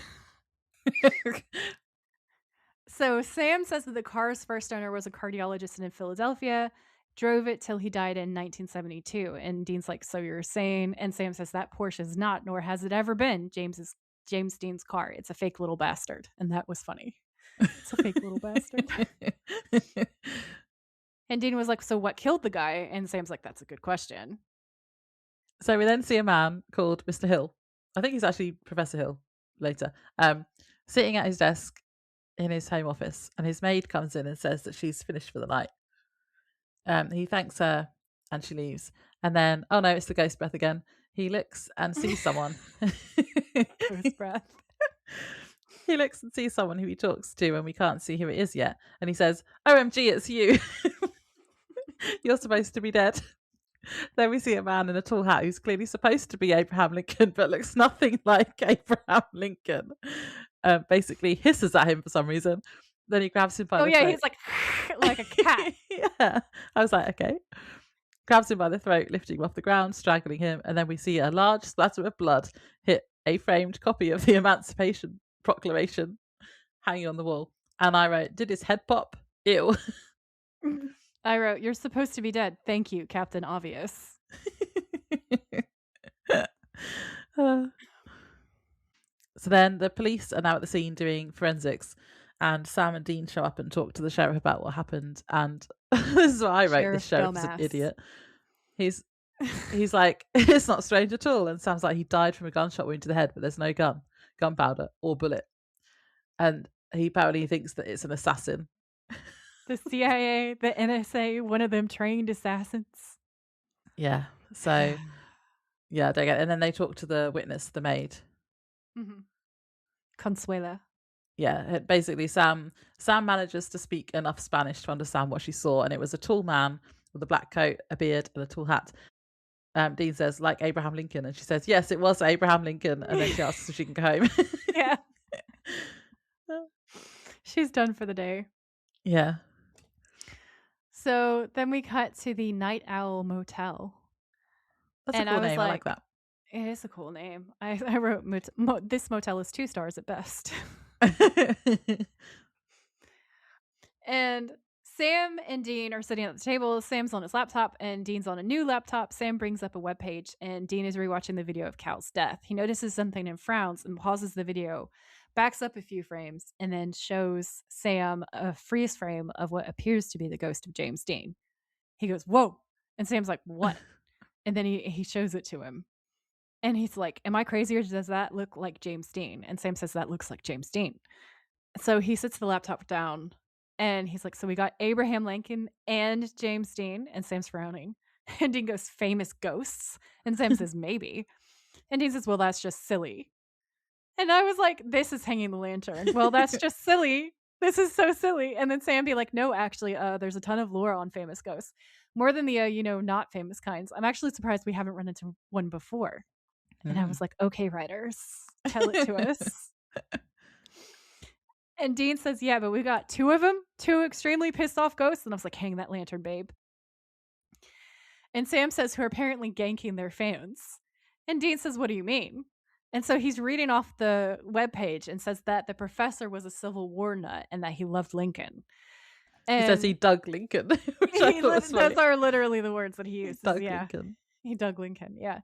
So Sam says that the car's first owner was a cardiologist in Philadelphia, drove it till he died in 1972. And Dean's like, so you're saying? And Sam says that Porsche is not, nor has it ever been, James Dean's car. It's a fake little bastard. And that was funny. It's a fake little bastard. And Dean was like, so what killed the guy? And Sam's like, that's a good question. So we then see a man called Mr. Hill. I think he's actually Professor Hill later, sitting at his desk in his home office, and his maid comes in and says that she's finished for the night. He thanks her and she leaves. And then, oh no, it's the ghost breath again. He looks and sees someone. Ghost breath. He looks and sees someone who he talks to, and we can't see who it is yet. And he says, OMG, it's you. You're supposed to be dead. Then we see a man in a tall hat who's clearly supposed to be Abraham Lincoln, but looks nothing like Abraham Lincoln. Basically hisses at him for some reason. Then he grabs him by the throat. He's like a cat. Yeah. I was like, okay. Grabs him by the throat, lifting him off the ground, strangling him, and then we see a large splatter of blood hit a framed copy of the Emancipation Proclamation hanging on the wall. And I wrote, did his head pop? Ew. I wrote, you're supposed to be dead. Thank you, Captain Obvious. So then the police are now at the scene doing forensics, and Sam and Dean show up and talk to the sheriff about what happened. And this is what I wrote. This sheriff is an idiot. He's like, it's not strange at all. And Sam's like, he died from a gunshot wound to the head, but there's no gunpowder or bullet. And he apparently thinks that it's an assassin. The CIA, the NSA, one of them trained assassins. Yeah. So, yeah, don't get it. And then they talk to the witness, the maid. Mm-hmm. Consuela. Yeah, basically Sam manages to speak enough Spanish to understand what she saw, and it was a tall man with a black coat, a beard, and a tall hat. Dean says, like Abraham Lincoln, and she says, yes, it was Abraham Lincoln, and then she asks if she can go home. Yeah. She's done for the day. Yeah. So then we cut to the Night Owl Motel. That's a cool name. I like that. It is a cool name. I wrote, this motel is 2 stars at best. And Sam and Dean are sitting at the table. Sam's on his laptop and Dean's on a new laptop. Sam brings up a webpage and Dean is rewatching the video of Cal's death. He notices something and frowns and pauses the video, backs up a few frames, and then shows Sam a freeze frame of what appears to be the ghost of James Dean. He goes, whoa. And Sam's like, what? And then he shows it to him. And he's like, am I crazy or does that look like James Dean? And Sam says, that looks like James Dean. So he sits the laptop down and he's like, so we got Abraham Lincoln and James Dean. And Sam's frowning. And Dean goes, famous ghosts? And Sam says, maybe. And Dean says, well, that's just silly. And I was like, this is hanging the lantern. Well, that's just silly. This is so silly. And then Sam be like, no, actually, there's a ton of lore on famous ghosts. More than the, not famous kinds. I'm actually surprised we haven't run into one before. And I was like, okay, writers, tell it to us. And Dean says, yeah, but we got 2 of them, 2 extremely pissed off ghosts. And I was like, hang that lantern, babe. And Sam says, who are apparently ganking their fans. And Dean says, what do you mean? And so he's reading off the webpage and says that the professor was a Civil War nut and that he loved Lincoln. And he says he dug Lincoln. Which I thought was funny. Those are literally the words that he uses. Lincoln. He dug Lincoln, yeah.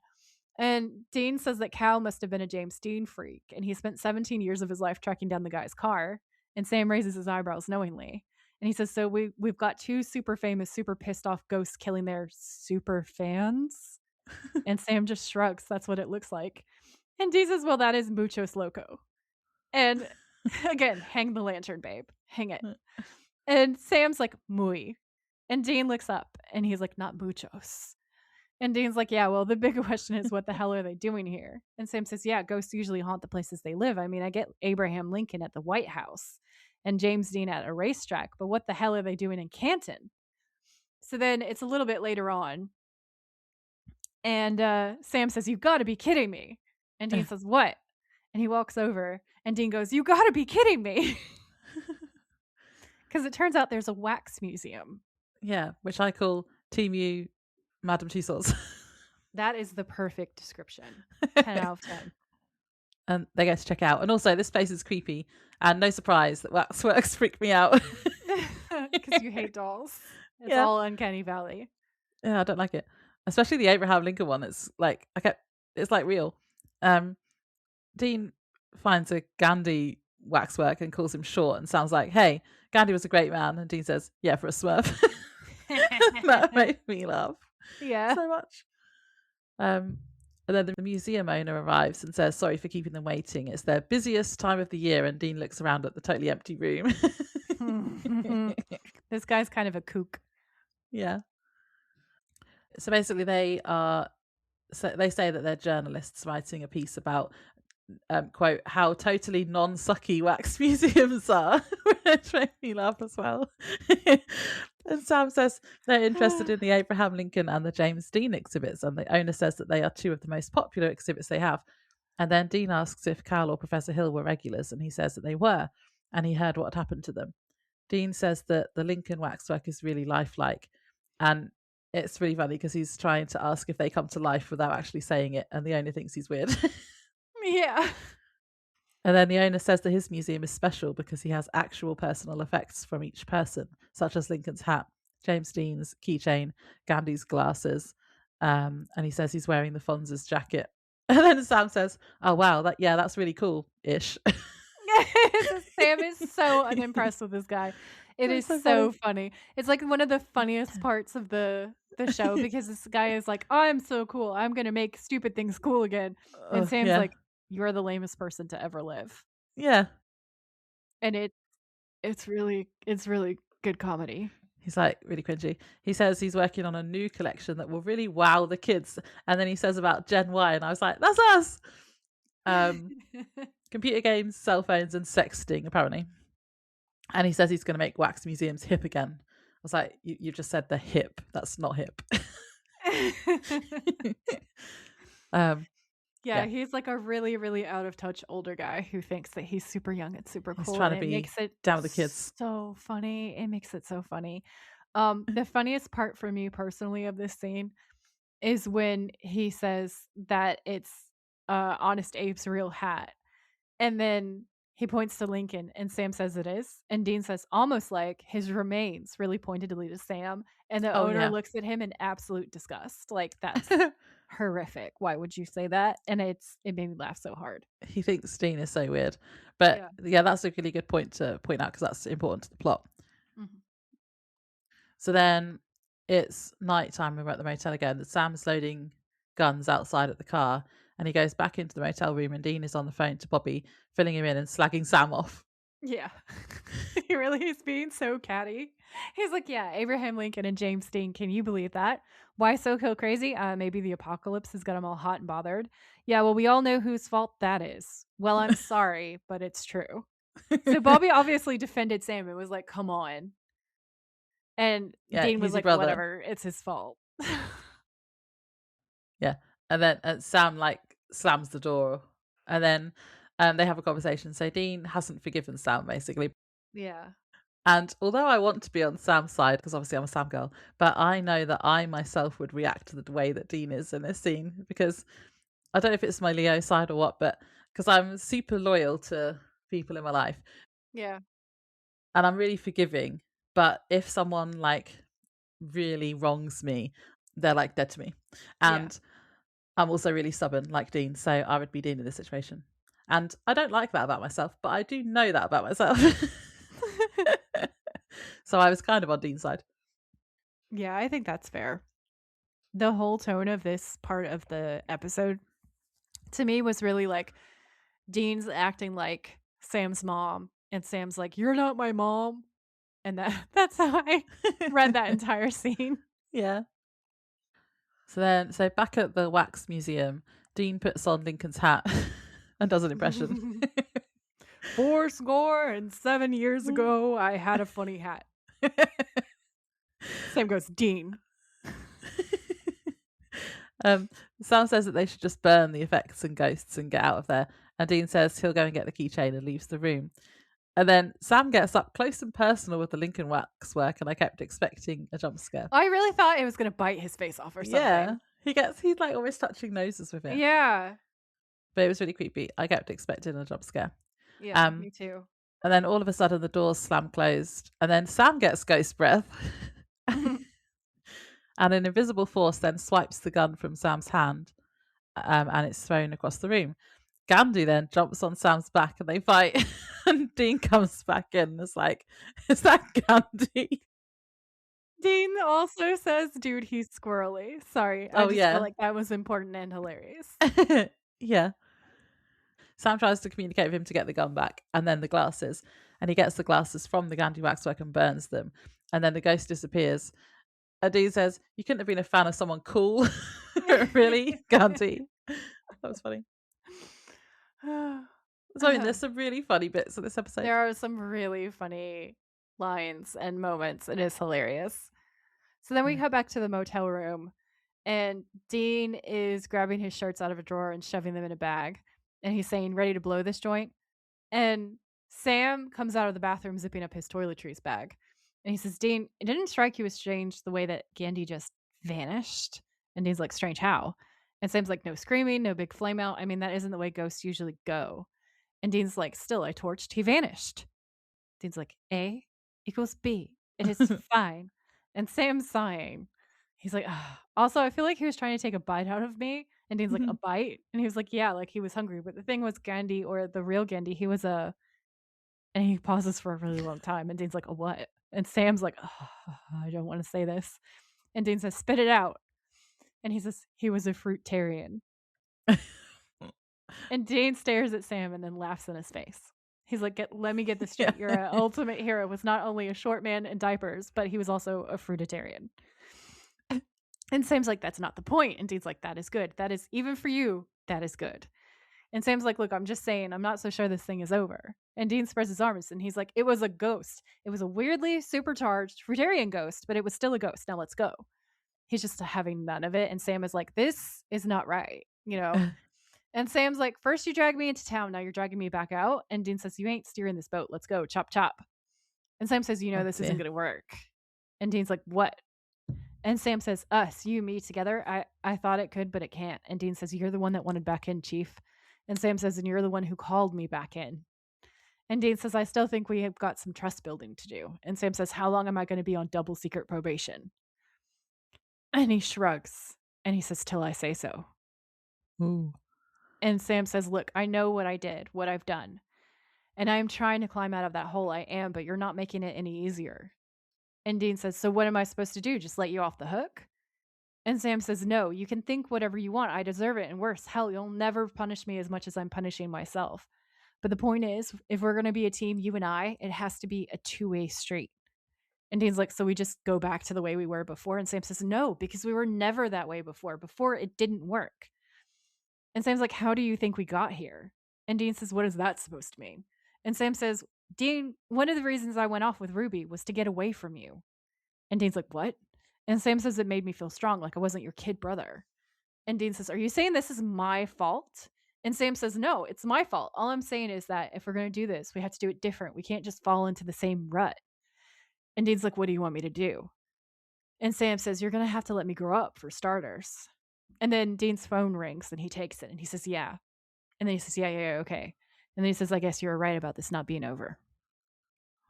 And Dean says that Cal must have been a James Dean freak, and he spent 17 years of his life tracking down the guy's car. And Sam raises his eyebrows knowingly. And he says, so we've got 2 super famous, super pissed off ghosts killing their super fans? And Sam just shrugs. That's what it looks like. And Dean says, well, that is muchos loco. And again, hang the lantern, babe. Hang it. And Sam's like, muy. And Dean looks up and he's like, not muchos. And Dean's like, yeah, well, the big question is, what the hell are they doing here? And Sam says, yeah, ghosts usually haunt the places they live. I mean, I get Abraham Lincoln at the White House and James Dean at a racetrack, but what the hell are they doing in Canton? So then it's a little bit later on. And Sam says, you got to be kidding me. And Dean says, what? And he walks over and Dean goes, you got to be kidding me. Because it turns out there's a wax museum. Yeah, which I call Team U, Madame Tussauds. That is the perfect description. 10 out of 10. And they go to check out. And also, this place is creepy. And no surprise that waxworks freak me out. Because you hate dolls. It's Yeah. all Uncanny Valley. Yeah, I don't like it. Especially the Abraham Lincoln one. It's like, it's like real. Dean finds a Gandhi waxwork and calls him short and sounds like, hey, Gandhi was a great man. And Dean says, yeah, for a Smurf. That made me laugh so much. And then the museum owner arrives and says, sorry for keeping them waiting. It's their busiest time of the year. And Dean looks around at the totally empty room. This guy's kind of a kook. Yeah. So basically they say that they're journalists writing a piece about quote, how totally non-sucky wax museums are, which made me laugh as well. And Sam says they're interested in the Abraham Lincoln and the James Dean exhibits, and the owner says that they are two of the most popular exhibits they have. And then Dean asks if Cal or Professor Hill were regulars, and he says that they were, and he heard what had happened to them. Dean says that the Lincoln waxwork is really lifelike, and it's really funny because he's trying to ask if they come to life without actually saying it, and the owner thinks he's weird. Yeah. And then the owner says that his museum is special because he has actual personal effects from each person, such as Lincoln's hat, James Dean's keychain, Gandhi's glasses, and he says he's wearing the Fonz's jacket. And then Sam says, oh, wow, that's really cool-ish. Sam is so unimpressed with this guy. It is so funny. It's like one of the funniest parts of the show because this guy is like, oh, I'm so cool. I'm going to make stupid things cool again. And Sam's like, you're the lamest person to ever live. Yeah. And it's really good comedy. He's like really cringy. He says he's working on a new collection that will really wow the kids. And then he says about Gen Y, and I was like, that's us. Computer games, cell phones, and sexting, apparently. And he says he's going to make wax museums hip again. I was like, you just said they're hip. That's not hip. Yeah, he's like a really, really out of touch older guy who thinks that he's super young and super cool. He's trying to be makes it down with the kids. So funny. It makes it so funny. The funniest part for me personally of this scene is when he says that it's Honest Abe's real hat. And then he points to Lincoln and Sam says it is. And Dean says almost like his remains, really pointedly to Sam. And the owner looks at him in absolute disgust. Like, that's horrific. Why would you say that? And it made me laugh so hard. He thinks Dean is so weird. But yeah, that's a really good point to point out because that's important to the plot. Mm-hmm. So then it's nighttime. We're at the motel again. Sam's loading guns outside at the car. And he goes back into the motel room and Dean is on the phone to Bobby, filling him in and slagging Sam off. Yeah. He really is being so catty. He's like, yeah, Abraham Lincoln and James Dean. Can you believe that? Why so crazy? Maybe the apocalypse has got them all hot and bothered. Yeah, well, we all know whose fault that is. Well, I'm sorry, but it's true. So Bobby obviously defended Sam. It was like, come on. And Dean was like, whatever, it's his fault. Yeah. And then Sam like slams the door, and then they have a conversation. So Dean hasn't forgiven Sam, basically. Yeah. And although I want to be on Sam's side, because obviously I'm a Sam girl, but I know that I myself would react to the way that Dean is in this scene, because I don't know if it's my Leo side or what, but because I'm super loyal to people in my life. Yeah. And I'm really forgiving. But if someone like really wrongs me, they're like dead to me. And I'm also really stubborn like Dean, so I would be Dean in this situation. And I don't like that about myself, but I do know that about myself. So I was kind of on Dean's side. Yeah, I think that's fair. The whole tone of this part of the episode to me was really like Dean's acting like Sam's mom, and Sam's like, you're not my mom. And that's how I read that entire scene. Yeah. So back at the wax museum, Dean puts on Lincoln's hat and does an impression. 4 score and 7 years ago, I had a funny hat. Same goes Dean. Sam says that they should just burn the effects and ghosts and get out of there. And Dean says he'll go and get the keychain and leaves the room. And then Sam gets up close and personal with the Lincoln waxwork, and I kept expecting a jump scare. I really thought it was going to bite his face off or something. Yeah, he's like always touching noses with it. Yeah. But it was really creepy. I kept expecting a jump scare. Yeah, me too. And then all of a sudden the doors slam closed, and then Sam gets ghost breath. And an invisible force then swipes the gun from Sam's hand, and it's thrown across the room. Gandhi then jumps on Sam's back and they fight. And Dean comes back in and is like, "Is that Gandhi?" Dean also says, "Dude, he's squirrely." Sorry, I just felt like that was important and hilarious. Yeah. Sam tries to communicate with him to get the gun back, and then the glasses. And he gets the glasses from the Gandhi waxwork and burns them. And then the ghost disappears. And Dean says, "You couldn't have been a fan of someone cool." Really, Gandhi? That was funny. So I mean, there's some really funny bits of this episode. There are some really funny lines and moments. It is hilarious. So then we cut back to the motel room, and Dean is grabbing his shirts out of a drawer and shoving them in a bag. And he's saying, "Ready to blow this joint?" And Sam comes out of the bathroom zipping up his toiletries bag. And he says, "Dean, it didn't strike you as strange the way that Gandhi just vanished?" And Dean's like, "Strange how?" And Sam's like, "No screaming, no big flame out. I mean, that isn't the way ghosts usually go." And Dean's like, "Still, I torched. He vanished." Dean's like, "A equals B. It is fine." And Sam's sighing. He's like, "Ugh." Also, I feel like he was trying to take a bite out of me. And Dean's like, "A bite?" And he was like, "Yeah, like he was hungry." But the thing was, Gandhi, or the real Gandhi, he was a... And he pauses for a really long time. And Dean's like, "A what?" And Sam's like, "Oh, I don't want to say this." And Dean says, "Spit it out." And he says, "He was a fruitarian." And Dean stares at Sam and then laughs in his face. He's like, "Let me get this straight. Your ultimate hero was not only a short man in diapers, but he was also a fruitarian." And Sam's like, "That's not the point." And Dean's like, "That is good. That is, even for you, that is good." And Sam's like, "Look, I'm just saying, I'm not so sure this thing is over." And Dean spreads his arms and he's like, "It was a ghost. It was a weirdly supercharged fruitarian ghost, but it was still a ghost. Now let's go." He's just having none of it. And Sam is like, "This is not right, you know?" And Sam's like, "First you dragged me into town, now you're dragging me back out." And Dean says, "You ain't steering this boat. Let's go. Chop, chop." And Sam says, "This isn't going to work." And Dean's like, "What?" And Sam says, "Us, you, me together. I thought it could, but it can't." And Dean says, "You're the one that wanted back in, Chief." And Sam says, "And you're the one who called me back in." And Dean says, "I still think we have got some trust building to do." And Sam says, "How long am I going to be on double secret probation?" And he shrugs and he says, "Till I say so." Ooh. And Sam says, "Look, I know what I did, what I've done. And I'm trying to climb out of that hole. I am, but you're not making it any easier." And Dean says, "So what am I supposed to do? Just let you off the hook?" And Sam says, "No, you can think whatever you want. I deserve it. And worse, hell, you'll never punish me as much as I'm punishing myself. But the point is, if we're going to be a team, you and I, it has to be a two-way street." And Dean's like, "So we just go back to the way we were before?" And Sam says, "No, because we were never that way before. Before, it didn't work." And Sam's like, "How do you think we got here?" And Dean says, "What is that supposed to mean?" And Sam says, "Dean, one of the reasons I went off with Ruby was to get away from you." And Dean's like, "What?" And Sam says, "It made me feel strong, like I wasn't your kid brother." And Dean says, "Are you saying this is my fault?" And Sam says, "No, it's my fault. All I'm saying is that if we're going to do this, we have to do it different. We can't just fall into the same rut." And Dean's like, "What do you want me to do?" And Sam says, "You're going to have to let me grow up, for starters." And then Dean's phone rings and he takes it and he says, "Yeah." And then he says, yeah, okay." And then he says, "I guess you're right about this not being over."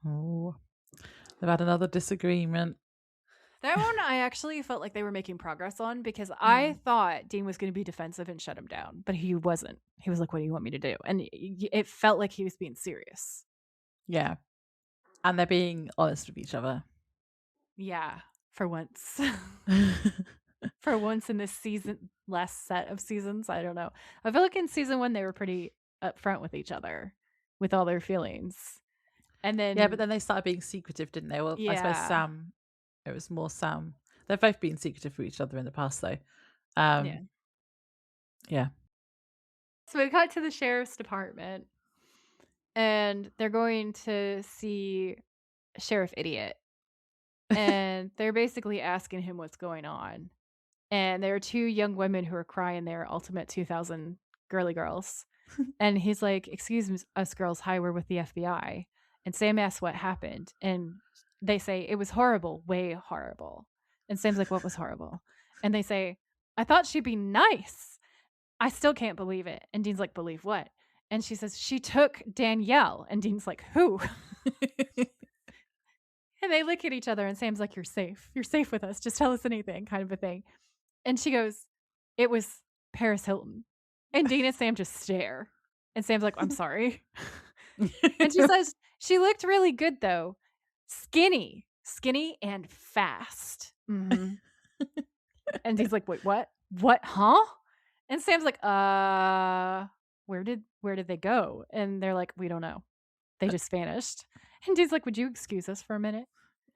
Oh, they've had another disagreement. That one I actually felt like they were making progress on, because I thought Dean was going to be defensive and shut him down, but he wasn't. He was like, "What do you want me to do?" And it felt like he was being serious. Yeah. And they're being honest with each other. Yeah, for once. For once in this season, last set of seasons, I don't know. I feel like in season 1 they were pretty upfront with each other with all their feelings. And Yeah, but then then they started being secretive, didn't they? Well, I suppose yeah. Sam, it was more Sam. They've both been secretive for each other in the past, though. Yeah. Yeah. So we cut to the sheriff's department and they're going to see Sheriff Idiot. And they're basically asking him what's going on. And there are two young women who are crying their ultimate 2000 girly girls. And he's like, "Excuse us girls, hi, we're with the FBI." And Sam asks what happened. And they say, "It was horrible, way horrible." And Sam's like, "What was horrible?" And they say, "I thought she'd be nice. I still can't believe it." And Dean's like, "Believe what?" And she says, "She took Danielle." And Dean's like, "Who?" And they look at each other and Sam's like, "You're safe. You're safe with us. Just tell us anything," kind of a thing. And she goes, "It was Paris Hilton." And Dean and Sam just stare. And Sam's like, "I'm sorry." And she says, "She looked really good though. Skinny and fast." And Dean's like, "Wait, what? What, huh?" And Sam's like, where did they go?" And they're like, "We don't know. They just vanished." And Dean's like, "Would you excuse us for a minute?"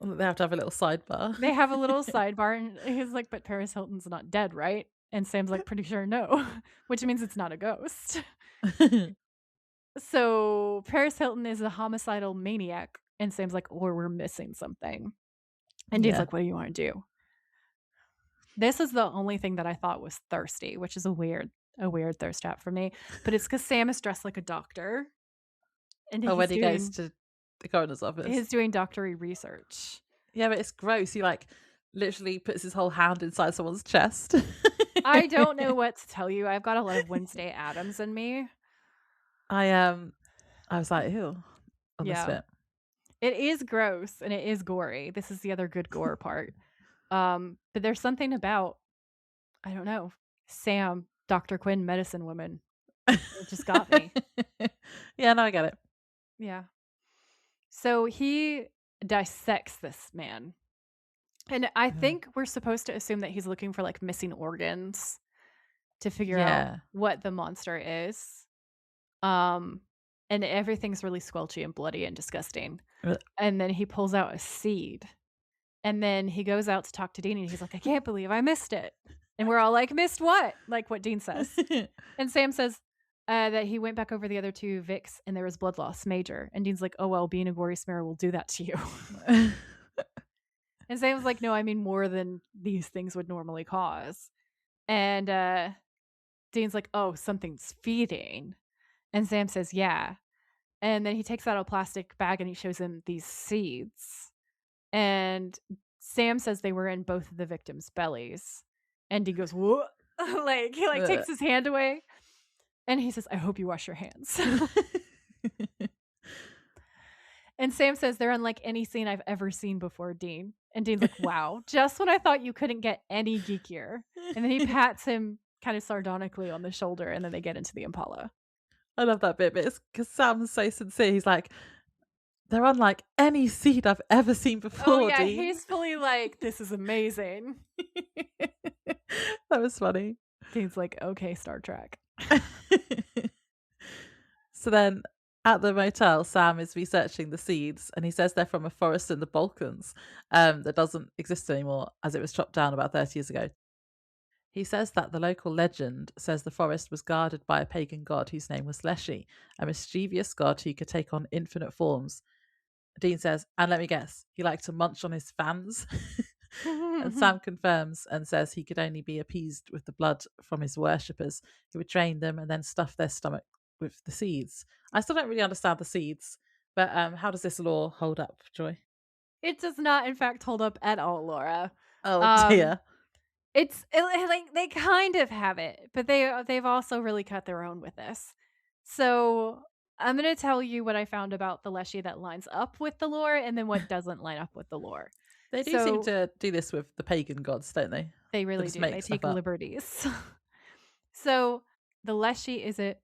They have to have a little sidebar. They have a little sidebar, and he's like, "But Paris Hilton's not dead, right?" And Sam's like, "Pretty sure no," which means it's not a ghost. So Paris Hilton is a homicidal maniac, and Sam's like, "Or we're missing something." And Dean's Yeah. like, "What do you want to do?" This is the only thing that I thought was thirsty, which is a weird thirst trap for me. But it's because Sam is dressed like a doctor, and Oh, when he goes to the coroner's office. he's doing doctory research. Yeah, but it's gross. He like literally puts his whole hand inside someone's chest. I don't know what to tell you. I've got a lot of Wednesday Addams in me. I was like, ew, on this Yeah. bit. It is gross and it is gory. This is the other good gore part. But there's something about, I don't know, Sam, Dr. Quinn, medicine woman. It just got me. Yeah, no, I get it. Yeah. So he dissects this man. And I think we're supposed to assume that he's looking for like missing organs to figure out what the monster is. And everything's really squelchy and bloody and disgusting. And then he pulls out a seed. And then he goes out to talk to Dean and he's like, "I can't believe I missed it." And we're all like, "Missed what?" Like what Dean says. And Sam says that he went back over the other two Vicks and there was blood loss major. And Dean's like, "Oh, well, being a gory smear will do that to you." And Sam's like, "No, I mean more than these things would normally cause." And Dean's like, "Oh, something's feeding." And Sam says, "Yeah." And then he takes out a plastic bag and he shows him these seeds. And Sam says they were in both of the victims' bellies. And Dean goes, "What?" Like he like takes his hand away. And he says, "I hope you wash your hands." And Sam says they're unlike any scene I've ever seen before, Dean. And Dean's like, "Wow, just when I thought you couldn't get any geekier." And then he pats him kind of sardonically on the shoulder and then they get into the Impala. I love that bit, but it's because Sam's so sincere. He's like, "They're unlike any seed I've ever seen before." Oh yeah, Dean. he's fully like, "This is amazing." That was funny. Dean's like, "Okay, Star Trek." So then at the motel, Sam is researching the seeds and he says they're from a forest in the Balkans that doesn't exist anymore as it was chopped down about 30 years ago. He says that the local legend says the forest was guarded by a pagan god whose name was Leshy, a mischievous god who could take on infinite forms. Dean says, and let me guess, he liked to munch on his fans. And Sam confirms and says he could only be appeased with the blood from his worshippers. He would drain them and then stuff their stomach with the seeds. I still don't really understand the seeds, but how does this lore hold up, Joy? It does not, in fact, hold up at all, Laura. Oh dear. Like they kind of have it, but they've also really cut their own with this. So I'm going to tell you what I found about the Leshy that lines up with the lore and then what doesn't line up with the lore. They do seem to do this with the pagan gods, don't they? They really do. They take liberties. So the Leshy is a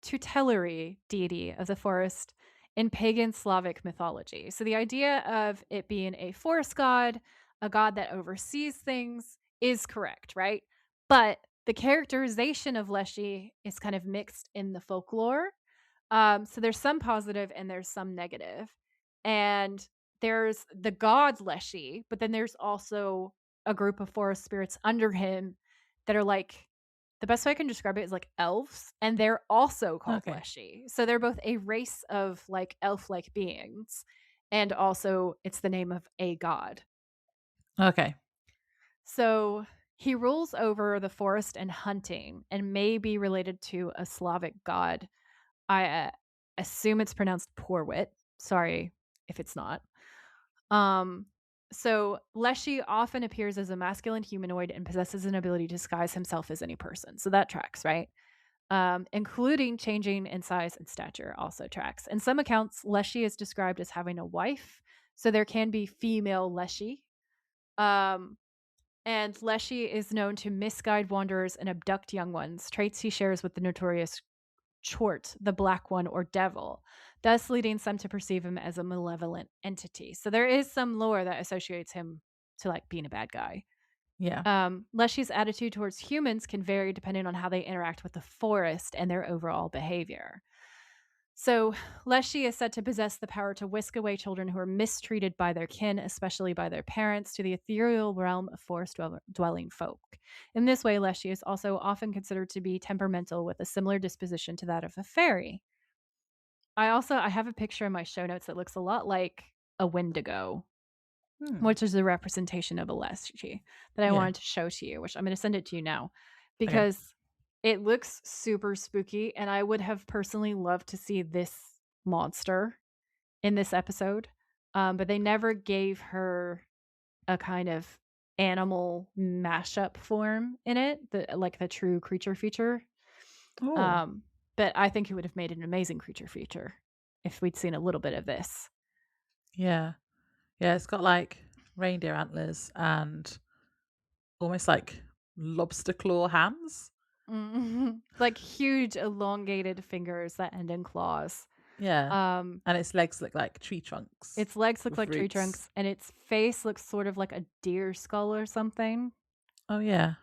tutelary deity of the forest in pagan Slavic mythology. So the idea of it being a forest god, a god that oversees things, is correct, right? But the characterization of Leshy is kind of mixed in the folklore. So there's some positive and there's some negative. And there's the god Leshy, but then there's also a group of forest spirits under him that are like, the best way I can describe it is like elves, and they're also called Okay. Leshy. So they're both a race of like elf-like beings, and also it's the name of a god. Okay. So he rules over the forest and hunting and may be related to a Slavic god. I assume it's pronounced Porwit. Sorry if it's not. Um, so Leshy often appears as a masculine humanoid and possesses an ability to disguise himself as any person. So that tracks, right? Including changing in size and stature also tracks. In some accounts, Leshy is described as having a wife. So there can be female Leshy. Um, and Leshy is known to misguide wanderers and abduct young ones, traits he shares with the notorious Chort, the Black One, or Devil, thus leading some to perceive him as a malevolent entity. So there is some lore that associates him to like being a bad guy. Yeah. Leshy's attitude towards humans can vary depending on how they interact with the forest and their overall behavior. So, Leshy is said to possess the power to whisk away children who are mistreated by their kin, especially by their parents, to the ethereal realm of forest dwelling folk. In this way, Leshy is also often considered to be temperamental with a similar disposition to that of a fairy. I have a picture in my show notes that looks a lot like a Wendigo, Hmm. which is a representation of a Leshy that I Yeah. wanted to show to you, which I'm going to send it to you now Okay. because it looks super spooky. And I would have personally loved to see this monster in this episode. But they never gave her a kind of animal mashup form in it, like the true creature feature. Oh. Um, but I think it would have made an amazing creature feature if we'd seen a little bit of this. Yeah. Yeah. It's got like reindeer antlers and almost like lobster claw hands. Mhm. Like huge elongated fingers that end in claws. Yeah. Um, And its legs look like tree trunks its legs look with like tree roots. trunks, and its face looks sort of like a deer skull or something. Oh, yeah.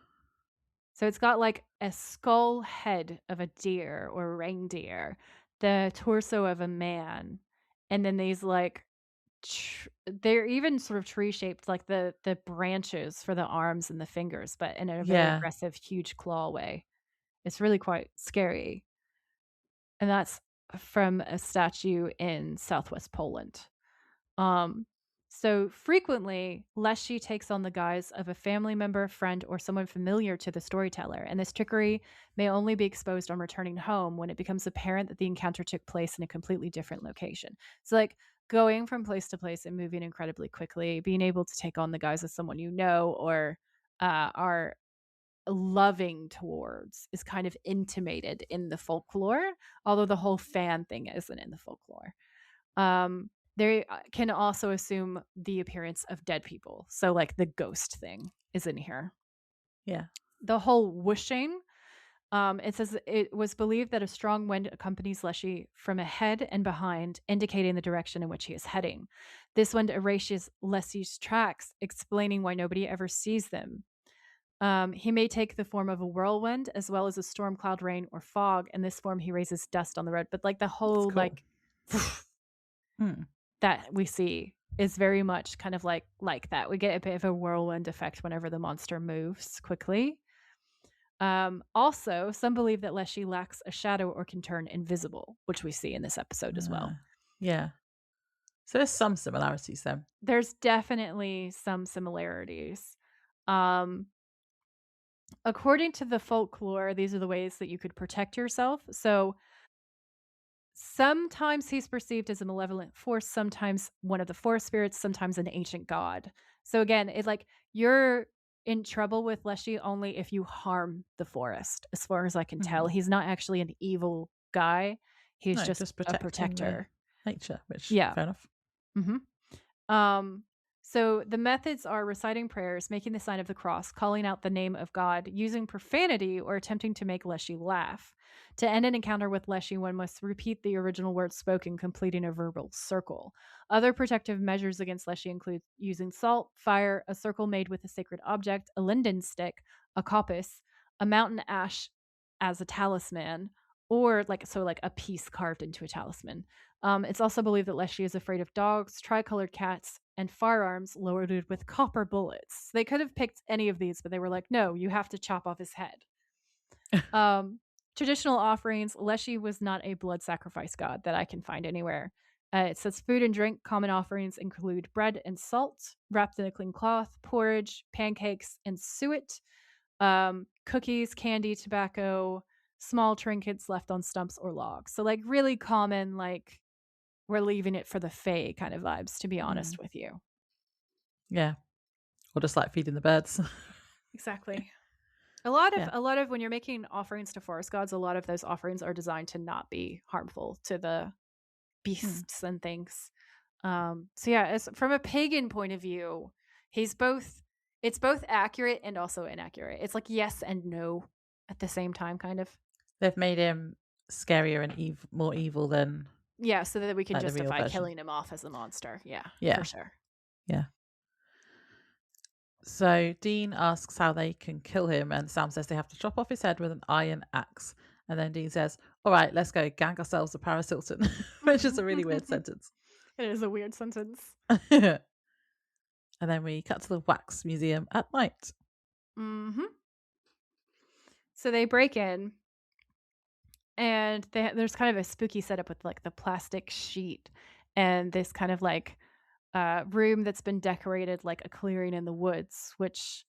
So it's got like a skull head of a deer or a reindeer, the torso of a man, and then these like they're even sort of tree shaped, like the branches for the arms and the fingers, but in a very Yeah. aggressive, huge claw way. It's really quite scary. And that's from a statue in Southwest Poland. Um, so frequently, Leshy takes on the guise of a family member, friend, or someone familiar to the storyteller, and this trickery may only be exposed on returning home when it becomes apparent that the encounter took place in a completely different location. So, like going from place to place and moving incredibly quickly, being able to take on the guise of someone you know or are loving towards is kind of intimated in the folklore, although the whole fan thing isn't in the folklore. They can also assume the appearance of dead people. So, like the ghost thing is in here. Yeah. The whole whooshing, it says it was believed that a strong wind accompanies Leshy from ahead and behind, indicating the direction in which he is heading. This wind erases Leshy's tracks, explaining why nobody ever sees them. He may take the form of a whirlwind as well as a storm cloud, rain, or fog. In this form, he raises dust on the road. But like the That's whole cool. like Hmm. that we see is very much kind of like that. We get a bit of a whirlwind effect whenever the monster moves quickly. Also, some believe that Leshy lacks a shadow or can turn invisible, which we see in this episode as well. Yeah. So there's some similarities then. There's definitely some similarities. Um, According to the folklore, these are the ways that you could protect yourself. So sometimes he's perceived as a malevolent force, sometimes one of the forest spirits, sometimes an ancient god. So again, it's like you're in trouble with Leshy only if you harm the forest, as far as I can tell. Hmm. He's not actually an evil guy. He's No, just just a protecting the protector. nature, which Yeah. fair enough. Mhm. Um, so the methods are reciting prayers, making the sign of the cross, calling out the name of God, using profanity, or attempting to make Leshy laugh. To end an encounter with Leshy, one must repeat the original words spoken, completing a verbal circle. Other protective measures against Leshy include using salt, fire, a circle made with a sacred object, a linden stick, a coppice, a mountain ash as a talisman, or like a piece carved into a talisman. It's also believed that Leshy is afraid of dogs, tricolored cats, and firearms loaded with copper bullets. They could have picked any of these, but they were like, no, you have to chop off his head. Um, Traditional offerings, Leshy was not a blood sacrifice god that I can find anywhere. It says food and drink. Common offerings include bread and salt wrapped in a clean cloth, porridge, pancakes, and suet, cookies, candy, tobacco, small trinkets left on stumps or logs. So, like, really common, like, we're leaving it for the fae kind of vibes, to be honest with you. Yeah. Or just like feeding the birds. Exactly. A lot Yeah. of when you're making offerings to forest gods, a lot of those offerings are designed to not be harmful to the beasts and things. So yeah, as from a pagan point of view, it's both accurate and also inaccurate. It's like yes and no at the same time, kind of. They've made him scarier and more evil than Yeah, so that we can like the real justify version. killing him off as a monster. Yeah, Yeah. for sure. Yeah. So Dean asks how they can kill him, and Sam says they have to chop off his head with an iron axe. And then Dean says, "All right, let's go gang ourselves a Paris Hilton," which is a really weird sentence. It is a weird sentence. And then we cut to the wax museum at night. Mm-hmm. So they break in, and there's kind of a spooky setup with like the plastic sheet and this kind of like room that's been decorated like a clearing in the woods, which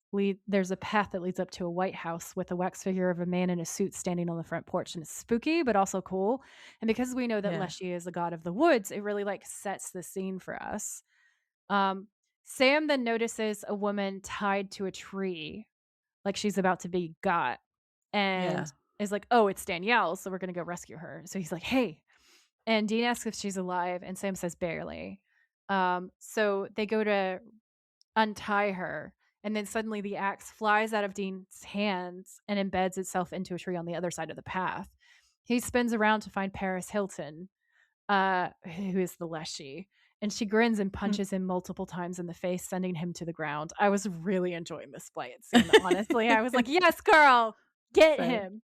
there's a path that leads up to a White House with a wax figure of a man in a suit standing on the front porch, and it's spooky but also cool. And because we know that Leshy is a god of the woods, it really like sets the scene for us. Sam then notices a woman tied to a tree, like she's about to be got, and is like, "Oh, it's Danielle, so we're gonna go rescue her." So he's like, "Hey," and Dean asks if she's alive, and Sam says barely. So they go to untie her, and then suddenly the axe flies out of Dean's hands and embeds itself into a tree on the other side of the path. He spins around to find Paris Hilton, who is the Leshy, and she grins and punches him multiple times in the face, sending him to the ground. I was really enjoying this fight scene, honestly. I was like, yes, girl, get him.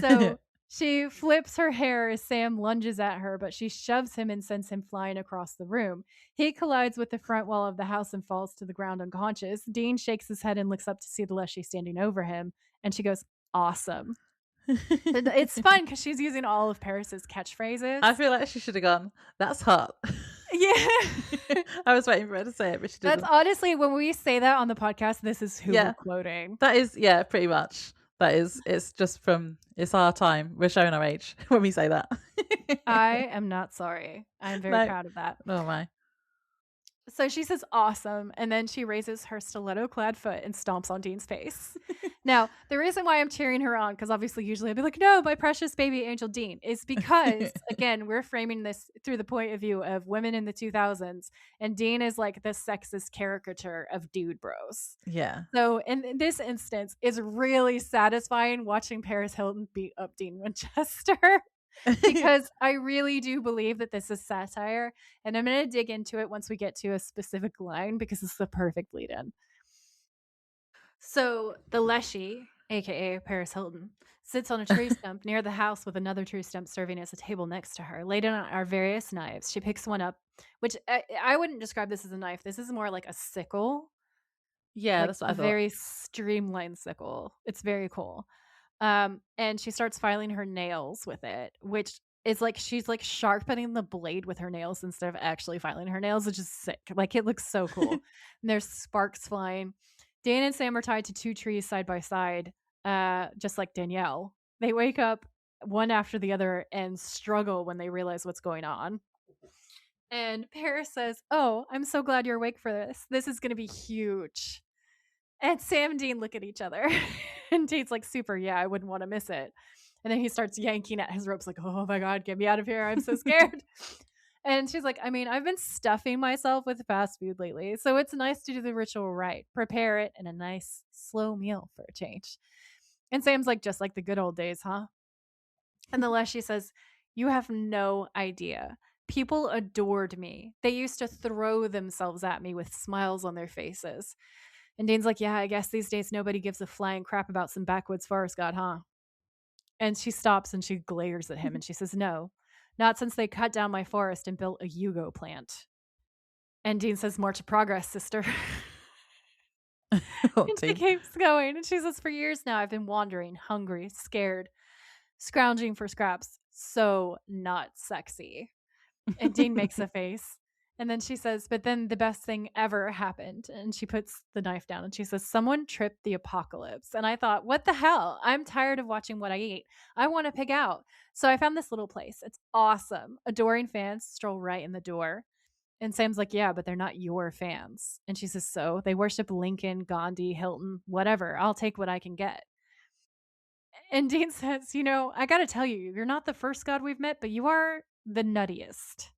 So she flips her hair as Sam lunges at her, but she shoves him and sends him flying across the room. He collides with the front wall of the house and falls to the ground unconscious. Dean shakes his head and looks up to see the Leshy standing over him, and she goes, "Awesome." It's fun because she's using all of Paris's catchphrases. I feel like she should have gone, "That's hot." Yeah. I was waiting for her to say it, but she didn't. That's honestly, when we say that on the podcast, this is who we're quoting. That is, pretty much. That is, it's our time. We're showing our age when we say that. I am not sorry. I'm very proud of that. Oh my. So she says awesome, and then she raises her stiletto-clad foot and stomps on Dean's face. Now, the reason why I'm cheering her on, because obviously usually I'd be like, no, my precious baby angel Dean, is because, again, we're framing this through the point of view of women in the 2000s, and Dean is like the sexist caricature of dude bros. Yeah. So in this instance, it's really satisfying watching Paris Hilton beat up Dean Winchester. Because I really do believe that this is satire, and I'm going to dig into it once we get to a specific line because it's the perfect lead in. So the Leshy, aka Paris Hilton, sits on a tree stump near the house with another tree stump serving as a table next to her. Laid on are various knives. She picks one up, which I wouldn't describe this as a knife. This is more like a sickle. Yeah, like that's what I thought. Very streamlined sickle. It's very cool. And she starts filing her nails with it, which is like she's like sharpening the blade with her nails instead of actually filing her nails, which is sick. Like it looks so cool. And there's sparks flying. Dan and Sam are tied to two trees side by side, just like Danielle. They wake up one after the other and struggle when they realize what's going on. And Paris says, "Oh, I'm so glad you're awake for this. This is going to be huge." And Sam and Dean look at each other. And Dean's like, super, yeah, I wouldn't want to miss it. And then he starts yanking at his ropes like, oh my God, get me out of here. I'm so scared. And she's like, I mean, I've been stuffing myself with fast food lately, so it's nice to do the ritual right. Prepare it in a nice, slow meal for a change. And Sam's like, just like the good old days, huh? And the Leshy says, you have no idea. People adored me. They used to throw themselves at me with smiles on their faces. And Dean's like, yeah, I guess these days nobody gives a flying crap about some backwoods forest god, huh? And she stops and she glares at him and she says, "No, not since they cut down my forest and built a Yugo plant." And Dean says, "More to progress, sister." Oh, And she Dean. keeps going. And she says, "For years now, I've been wandering, hungry, scared, scrounging for scraps. So not sexy." And Dean makes a face. And then she says, "But then the best thing ever happened." And she puts the knife down and she says, "Someone tripped the apocalypse." And I thought, what the hell? I'm tired of watching what I eat. I want to pig out. So I found this little place. It's awesome. Adoring fans stroll right in the door. And Sam's like, "Yeah, but they're not your fans." And she says, "So they worship Lincoln, Gandhi, Hilton, whatever. I'll take what I can get." And Dean says, "I got to tell you, you're not the first God we've met, but you are the nuttiest."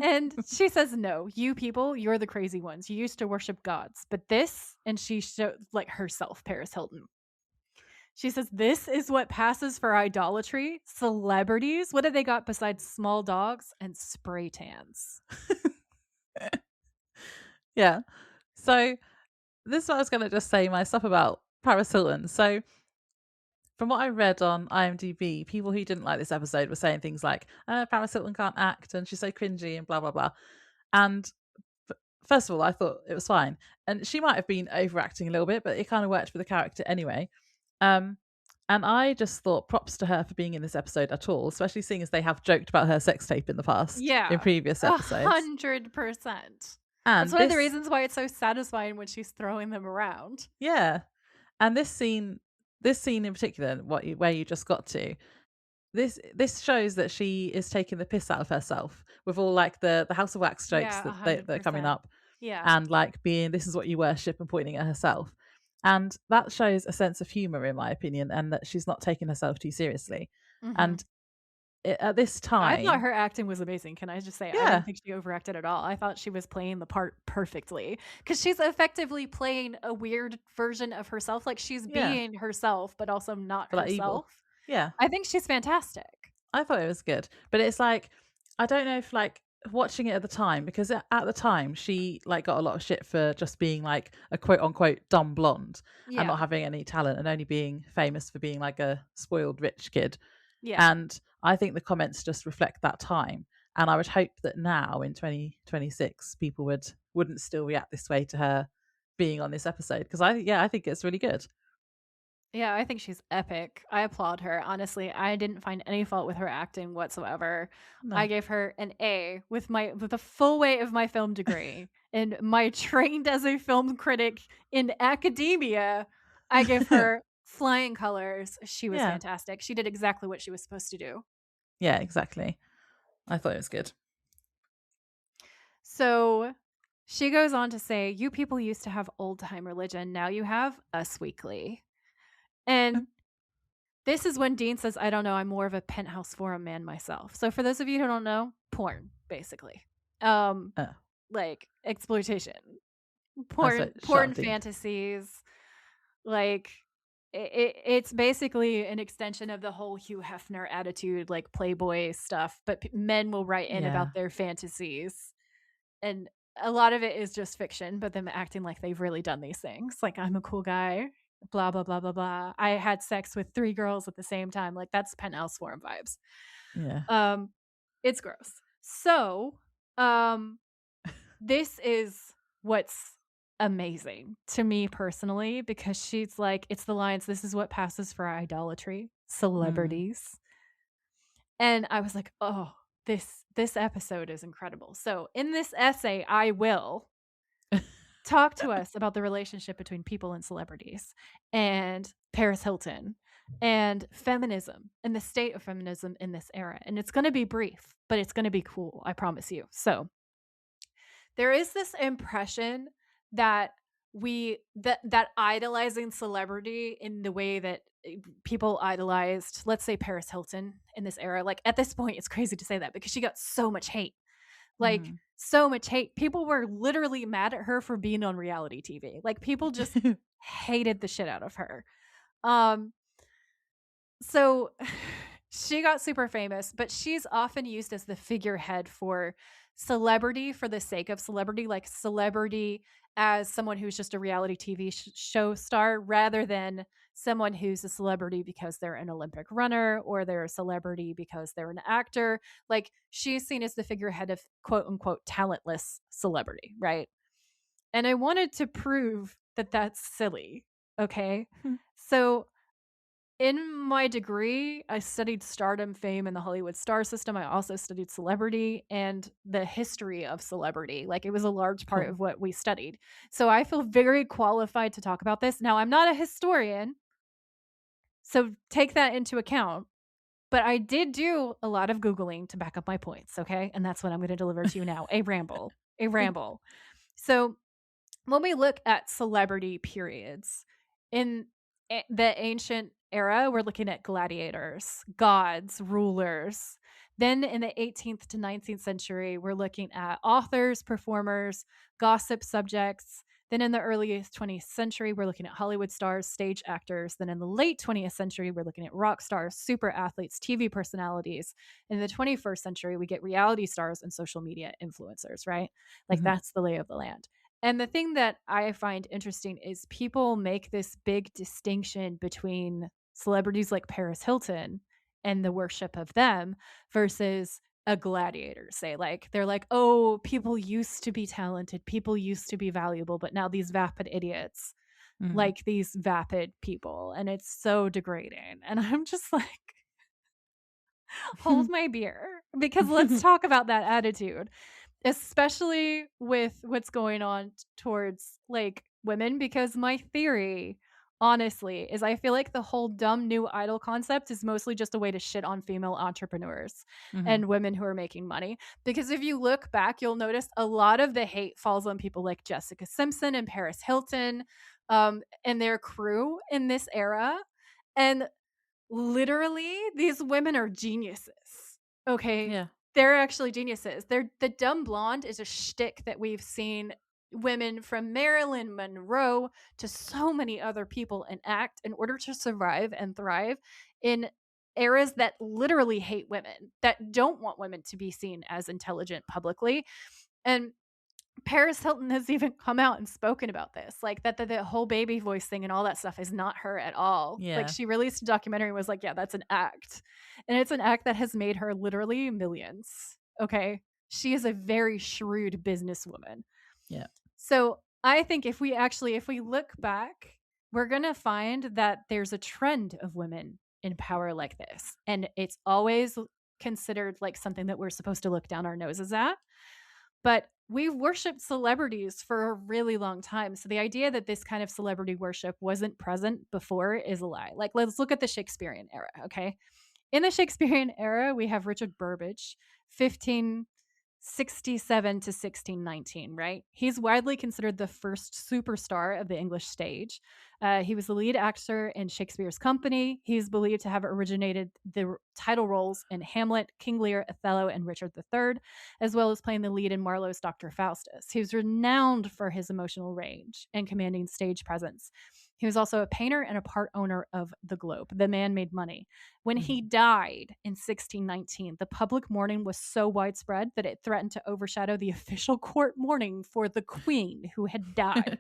And she says, "No, you people, you're the crazy ones. You used to worship gods. But this," and she showed like herself, Paris Hilton. She says, "This is what passes for idolatry. Celebrities. What have they got besides small dogs and spray tans?" Yeah. So this is what I was going to just say my stuff about Paris Hilton. So from what I read on IMDb, people who didn't like this episode were saying things like, Paris Hilton can't act and she's so cringy and blah, blah, blah. And first of all, I thought it was fine. And she might have been overacting a little bit, but it kind of worked for the character anyway. Um, and I just thought props to her for being in this episode at all, especially seeing as they have joked about her sex tape in the past, in Yeah, previous episodes. 100%. That's And one of the this, reasons why it's so satisfying when she's throwing them around. yeah. And this scene in particular, where you just got to, this shows that she is taking the piss out of herself with all like the House of Wax jokes Yeah, that are coming 100%. up, Yeah. and like being this is what you worship and pointing at herself, and that shows a sense of humor in my opinion, and that she's not taking herself too seriously. Mhm. And at this I thought time, her acting was amazing. Can I just say, I yeah, didn't think she overacted at all. I thought she was playing the part perfectly because she's effectively playing a weird version of herself. Like she's yeah, being herself, but also not but like evil, herself. yeah. I think she's fantastic. I thought it was good, but it's like I don't know if like watching it at the time, because at the time she like got a lot of shit for just being like a quote unquote dumb blonde and not Yeah. having any talent and only being famous for being like a spoiled rich kid. Yeah. And I think the comments just reflect that time. And I would hope that now in 2026 people wouldn't still react this way to her being on this episode, because I think it's really good. Yeah, I think she's epic. I applaud her. Honestly, I didn't find any fault with her acting whatsoever. I No. gave her an A with the full weight of my film degree and my trained as a film critic in academia. I give her flying colors. She was Yeah. fantastic. She did exactly what she was supposed to do. Yeah, exactly. I thought it was good. So she goes on to say, "You people used to have old time religion. Now you have Us Weekly." And this is when Dean says, "I don't know, I'm more of a Penthouse Forum man myself." So for those of you who don't know, porn, basically. Um, Oh, like exploitation. that's Porn it. Shut up, porn Dean. fantasies. Like it's basically an extension of the whole Hugh Hefner attitude, like Playboy stuff, but men will write in Yeah. about their fantasies. And a lot of it is just fiction, but them acting like they've really done these things. Like, "I'm a cool guy, blah, blah, blah, blah, blah. I had sex with 3 girls at the same time." Like, that's Penthouse Forum vibes. Yeah. Um, it's gross. So, um, this is what's amazing to me personally because she's like, it's the lines, "This is what passes for idolatry, Mm. celebrities." And I was like, "Oh, this episode is incredible." So, in this essay, I will talk to us about the relationship between people and celebrities and Paris Hilton and feminism and the state of feminism in this era. And it's going to be brief, but it's going to be cool, I promise you. So, there is this impression that that idolizing celebrity in the way that people idolized, let's say, Paris Hilton in this era. Like at this point, it's crazy to say that because she got so much hate. Like Mm. so much hate. People were literally mad at her for being on reality TV. Like people just hated the shit out of her. Um so she got super famous, but she's often used as the figurehead for celebrity for the sake of celebrity, like celebrity as someone who's just a reality TV show star rather than someone who's a celebrity because they're an Olympic runner or they're a celebrity because they're an actor. Like she's seen as the figurehead of quote unquote talentless celebrity, right? And I wanted to prove that that's silly. Okay. So in my degree, I studied stardom, fame, and the Hollywood star system. I also studied celebrity and the history of celebrity. Like it was a large part Cool. of what we studied. So I feel very qualified to talk about this. Now, I'm not a historian, so take that into account. But I did do a lot of Googling to back up my points. Okay. And that's what I'm going to deliver to you now, a ramble, a ramble. So when we look at celebrity periods in the ancient era, we're looking at gladiators, gods, rulers. Then in the 18th to 19th century, we're looking at authors, performers, gossip subjects. Then in the early 20th century, we're looking at Hollywood stars, stage actors. Then in the late 20th century, we're looking at rock stars, super athletes, TV personalities. In the 21st century, we get reality stars and social media influencers, right? Like Mhm. that's the lay of the land. And the thing that I find interesting is people make this big distinction between celebrities like Paris Hilton and the worship of them versus a gladiator, say. Like, they're like, oh, people used to be talented, people used to be valuable, but now these vapid idiots Mm. like these vapid people. And it's so degrading. And I'm just like, hold my beer because let's talk about that attitude, especially with what's going on towards like women. Because my theory, honestly, is I feel like the whole dumb new idol concept is mostly just a way to shit on female entrepreneurs Mhm. and women who are making money. Because if you look back, you'll notice a lot of the hate falls on people like Jessica Simpson and Paris Hilton and their crew in this era. And literally, these women are geniuses. Okay. Yeah. They're actually geniuses. The dumb blonde is a shtick that we've seen women from Marilyn Monroe to so many other people enact in order to survive and thrive in eras that literally hate women, that don't want women to be seen as intelligent publicly. And Paris Hilton has even come out and spoken about this, like that the whole baby voice thing and all that stuff is not her at all. Like Yeah. she released a documentary and was like, yeah, that's an act. And it's an act that has made her literally millions. Okay. She is a very shrewd businesswoman. Yeah. So I think if we look back, we're going to find that there's a trend of women in power like this. And it's always considered like something that we're supposed to look down our noses at. But we've worshipped celebrities for a really long time. So the idea that this kind of celebrity worship wasn't present before is a lie. Like, let's look at the Shakespearean era, okay? In the Shakespearean era, we have Richard Burbage, 1567 to 1619, right? He's widely considered the first superstar of the English stage. He was the lead actor in Shakespeare's company. He's believed to have originated the title roles in Hamlet, King Lear, Othello, and Richard III, as well as playing the lead in Marlowe's Dr. Faustus. He was renowned for his emotional range and commanding stage presence. He was also a painter and a part owner of the Globe. The man made money. When he Mhm. died in 1619, the public mourning was so widespread that it threatened to overshadow the official court mourning for the queen who had died.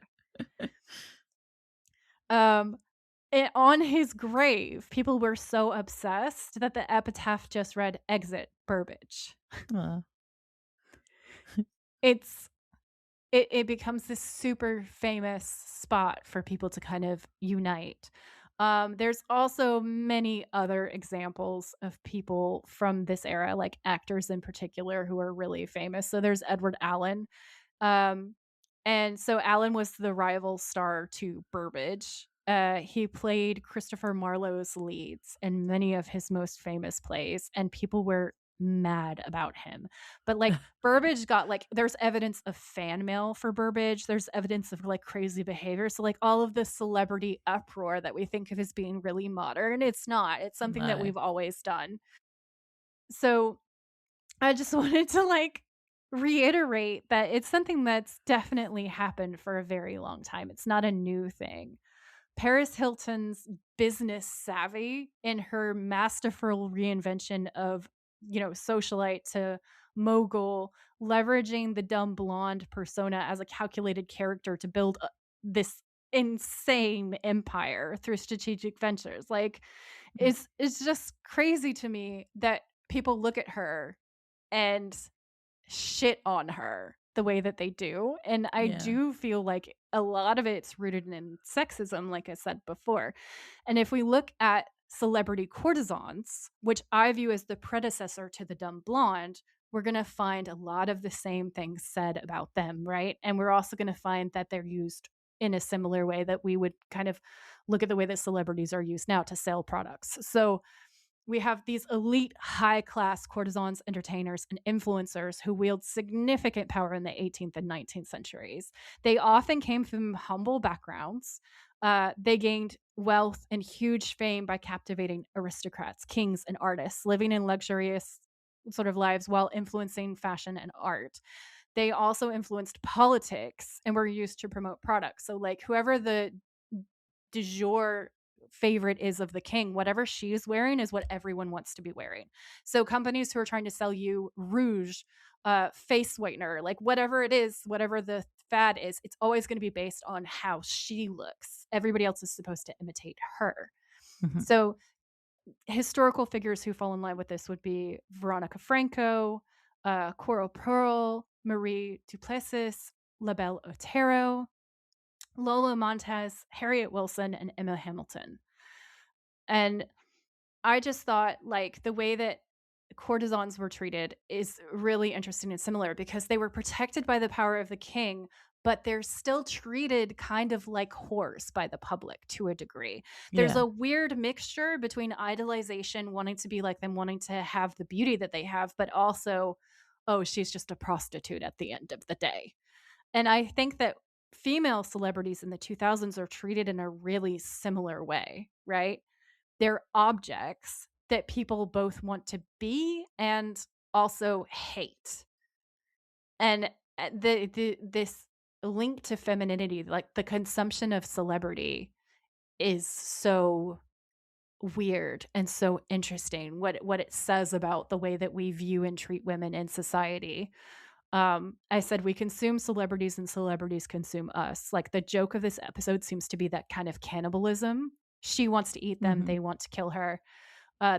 Um, on his grave, people were so obsessed that the epitaph just read "Exit Burbage." Aw. It's it becomes this super famous spot for people to kind of unite. There's also many other examples of people from this era, like actors in particular, who are really famous. So there's Edward Allen. Um, and so Allen was the rival star to Burbage. He played Christopher Marlowe's leads in many of his most famous plays, and people were mad about him. But like Burbage got like there's evidence of fan mail for Burbage. There's evidence of like crazy behavior. So like all of the celebrity uproar that we think of as being really modern, it's not. It's something that No. we've always done. So I just wanted to like reiterate that it's something that's definitely happened for a very long time. It's not a new thing. Paris Hilton's business savvy in her masterful reinvention of, socialite to mogul, leveraging the dumb blonde persona as a calculated character to build this insane empire through strategic ventures. Like, it's just crazy to me that people look at her and shit on her the way that they do. And I Yeah. do feel like a lot of it's rooted in sexism, like I said before. And if we look at celebrity courtesans, which I view as the predecessor to the dumb blonde, we're going to find a lot of the same things said about them, right? And we're also going to find that they're used in a similar way that we would kind of look at the way that celebrities are used now to sell products. So we have these elite high class courtesans, entertainers, and influencers who wield significant power in the 18th and 19th centuries. They often came from humble backgrounds. They gained wealth and huge fame by captivating aristocrats, kings, and artists, living in luxurious sort of lives while influencing fashion and art. They also influenced politics and were used to promote products. So, like, whoever the du jour favorite is of the king, whatever she's wearing is what everyone wants to be wearing. So companies who are trying to sell you rouge, face whitener, like whatever it is, whatever the fad is, it's always going to be based on how she looks. Everybody else is supposed to imitate her. Mm-hmm. So historical figures who fall in line with this would be Veronica Franco, Coral Pearl, Marie Duplessis, La Belle Otero, Lola Montez, Harriet Wilson, and Emma Hamilton. And I just thought, like, the way that courtesans were treated is really interesting and similar because they were protected by the power of the king, but they're still treated kind of like whores by the public to a degree. There's Yeah. a weird mixture between idolization, wanting to be like them, wanting to have the beauty that they have, but also, oh, she's just a prostitute at the end of the day. And I think that female celebrities in the 2000s are treated in a really similar way, right? They're objects that people both want to be and also hate. And this link to femininity, like the consumption of celebrity, is so weird and so interesting. What it says about the way that we view and treat women in society. I said we consume celebrities and celebrities consume us. Like, the joke of this episode seems to be that kind of cannibalism. She wants to eat them, Mm-hmm. they want to kill her.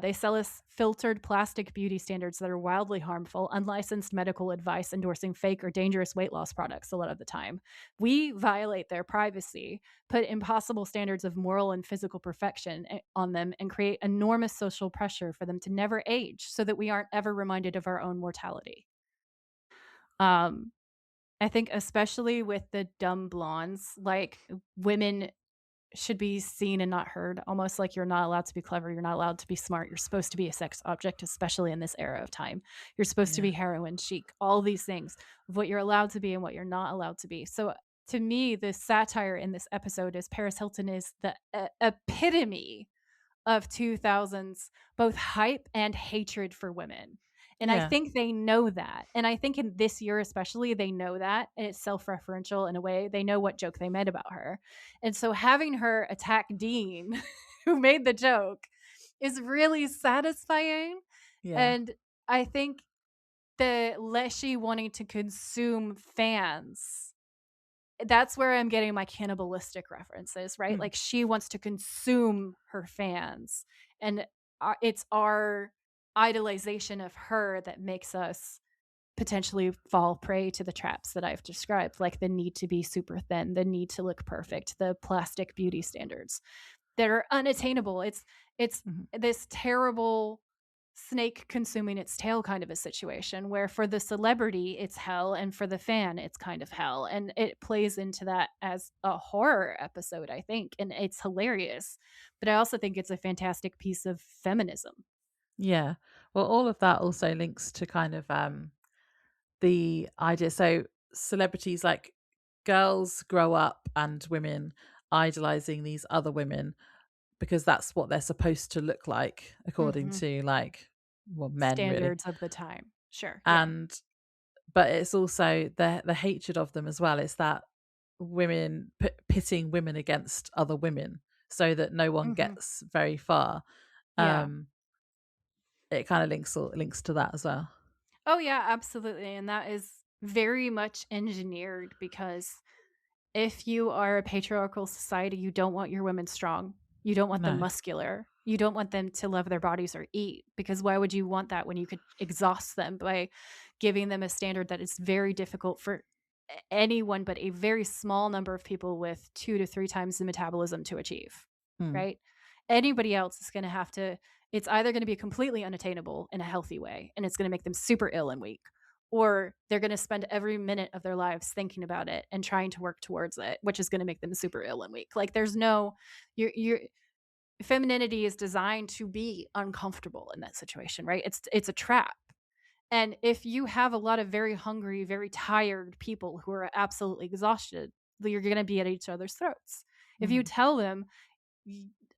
They sell us filtered plastic beauty standards that are wildly harmful, unlicensed medical advice endorsing fake or dangerous weight loss products a lot of the time. We violate their privacy, put impossible standards of moral and physical perfection on them, and create enormous social pressure for them to never age so that we aren't ever reminded of our own mortality. Um, I think especially with the dumb blondes, like, women should be seen and not heard, almost like you're not allowed to be clever, you're not allowed to be smart, you're supposed to be a sex object, especially in this era of time. You're supposed to Yeah. be heroin chic, all these things of what you're allowed to be and what you're not allowed to be. So to me, the satire in this episode is Paris Hilton is the epitome of 2000s, both hype and hatred for women. And I Yeah. think they know that. And I think in this year, especially, they know that. And it's self referential in a way. They know what joke they made about her. And so having her attack Dean, who made the joke, is really satisfying. Yeah. And I think the Leshy wanting to consume fans, that's where I'm getting my cannibalistic references, right? Mm. Like, she wants to consume her fans, and it's our idolization of her that makes us potentially fall prey to the traps that I've described, like the need to be super thin, the need to look perfect, the plastic beauty standards that are unattainable. It's Mhm. this terrible snake consuming its tail kind of a situation where for the celebrity it's hell and for the fan it's kind of hell, and it plays into that as a horror episode, I think, and it's hilarious, but I also think it's a fantastic piece of feminism. Yeah. Well, all of that also links to kind of the idea. So celebrities, like, girls grow up and women idolizing these other women because that's what they're supposed to look like according Hmm. to, like, well, men really. Standards of the time, sure, yeah. And but it's also the hatred of them as well. It's that women pitting women against other women so that no one Hmm. gets very far. Yeah. um it kind of links to that as well. Oh yeah, absolutely. And that is very much engineered because if you are a patriarchal society, you don't want your women strong. You don't want them No. muscular. You don't want them to love their bodies or eat, because why would you want that when you could exhaust them by giving them a standard that is very difficult for anyone but a very small number of people with 2 to 3 times the metabolism to achieve, Mm. right? Anybody else is going to have to, it's either going to be completely unattainable in a healthy way and it's going to make them super ill and weak, or they're going to spend every minute of their lives thinking about it and trying to work towards it, which is going to make them super ill and weak. Like there's no, your femininity is designed to be uncomfortable in that situation, right? It's a trap. And if you have a lot of very hungry, very tired people who are absolutely exhausted, you're going to be at each other's throats. If you Mm. tell them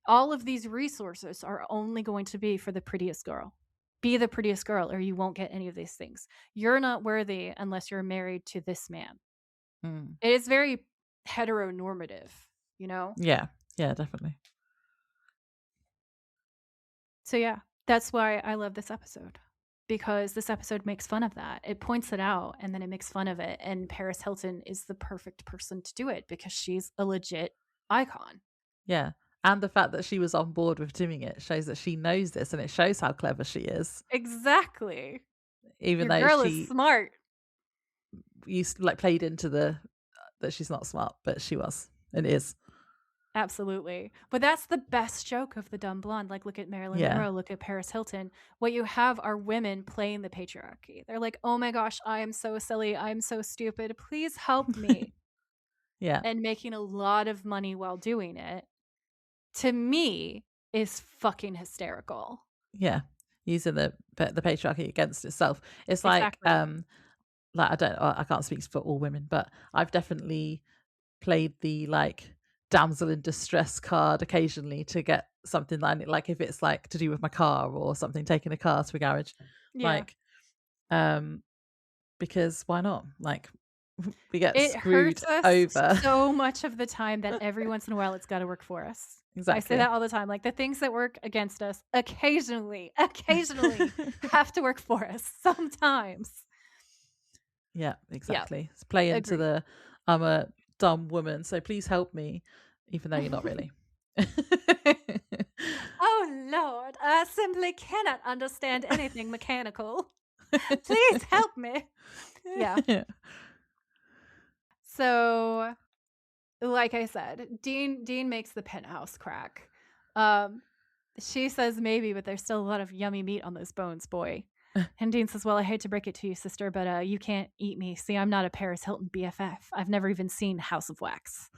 all of these resources are only going to be for the prettiest girl, be the prettiest girl, or you won't get any of these things. You're not worthy unless you're married to this man. Mm. It is very heteronormative, you know? Yeah. Yeah, definitely. So, yeah, that's why I love this episode, because this episode makes fun of that. It points it out and then it makes fun of it. And Paris Hilton is the perfect person to do it because she's a legit icon. Yeah. And the fact that she was on board with doing it shows that she knows this, and it shows how clever she is. Exactly. Even Your though girl is she smart. used like played into the that she's not smart, but she was and is. Absolutely. But that's the best joke of the dumb blonde. Like, look at Marilyn Yeah. Monroe, look at Paris Hilton. What you have are women playing the patriarchy. They're like, oh my gosh, I am so silly. I'm so stupid. Please help me. Yeah. And making a lot of money while doing it, to me, is fucking hysterical. Yeah. Using the patriarchy against itself. It's Exactly. like I can't speak for all women, but I've definitely played the like damsel in distress card occasionally to get something like if it's like to do with my car or something, taking a car to a garage. Yeah. Like because why not? Like we get It screwed hurts us over. so much of the time that every once in a while it's got to work for us. I say Exactly. that all the time. Like the things that work against us occasionally have to work for us sometimes. Yeah, Yeah, exactly. It's play into agreed. the I'm a dumb woman, so please help me, even though you're not really. Oh Lord, I simply cannot understand anything mechanical. Please help me. Yeah. So, like I said, Dean makes the penthouse crack. She says maybe, but there's still a lot of yummy meat on those bones, boy. And Dean says, well, I hate to break it to you, sister, but you can't eat me. See, I'm not a Paris Hilton BFF. I've never even seen House of Wax.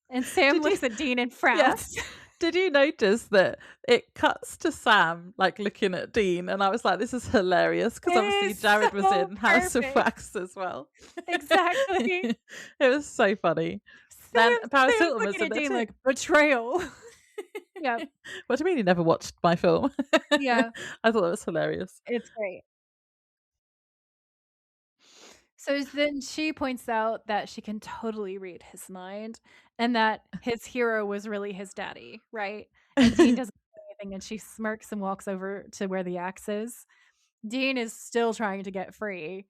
And Sam Did you- looks at Dean and frowns. Yeah. Did you notice that it cuts to Sam like looking at Dean, and I was like, "This is hilarious," because It obviously is Jared was so in House of perfect. Wax as well. Exactly. It was so funny. Then Paris Sam's Hilton was looking in at there Dean too. like betrayal. Yeah, What do you mean you never watched my film? yeah, I thought that was hilarious. it's great. So then she points out that she can totally read his mind and that his hero was really his daddy, right? And Dean doesn't say anything and she smirks and walks over to where the axe is. Dean is still trying to get free.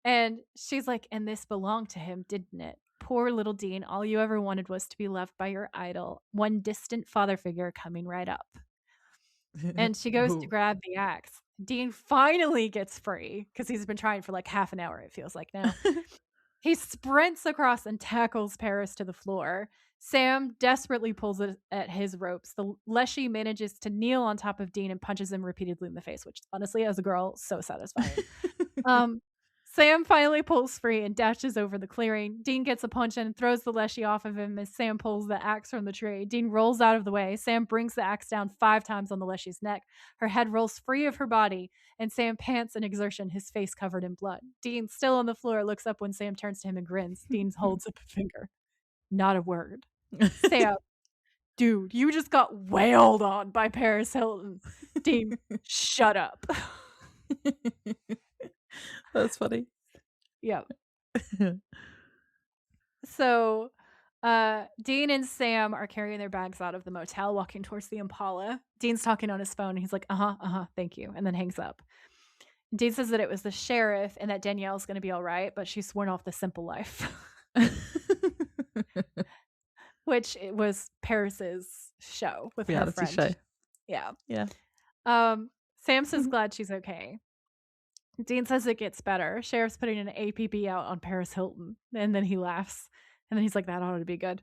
And she's like, and this belonged to him, didn't it? Poor little Dean, all you ever wanted was to be loved by your idol, one distant father figure coming right up. And she goes to Ooh. grab the axe. Dean finally gets free because he's been trying for like half an hour, it feels like now. He sprints across and tackles Paris to the floor. Sam desperately pulls at his ropes. The Leshy manages to kneel on top of Dean and punches him repeatedly in the face, which honestly, as a girl, so satisfying. Sam finally pulls free and dashes over the clearing. Dean gets a punch in and throws the Leshy off of him as Sam pulls the axe from the tree. Dean rolls out of the way. Sam brings the axe down 5 times on the Leshy's neck. Her head rolls free of her body, and Sam pants in exertion, his face covered in blood. Dean, still on the floor, looks up when Sam turns to him and grins. Dean holds up a finger. Not a word. Sam, dude, you just got wailed on by Paris Hilton. Dean, shut up. That's funny. Yep. So Dean and Sam are carrying their bags out of the motel, walking towards the Impala. Dean's talking on his phone. And he's like, thank you, and then hangs up. Dean says that it was the sheriff and that Danielle's going to be all right, but she's sworn off the simple life, which it was Paris's show with her Reality friend. show. Yeah. Yeah. Sam says glad she's okay. Dean says it gets better. Sheriff's putting an APB out on Paris Hilton, and then he laughs, and then he's like, "That ought to be good."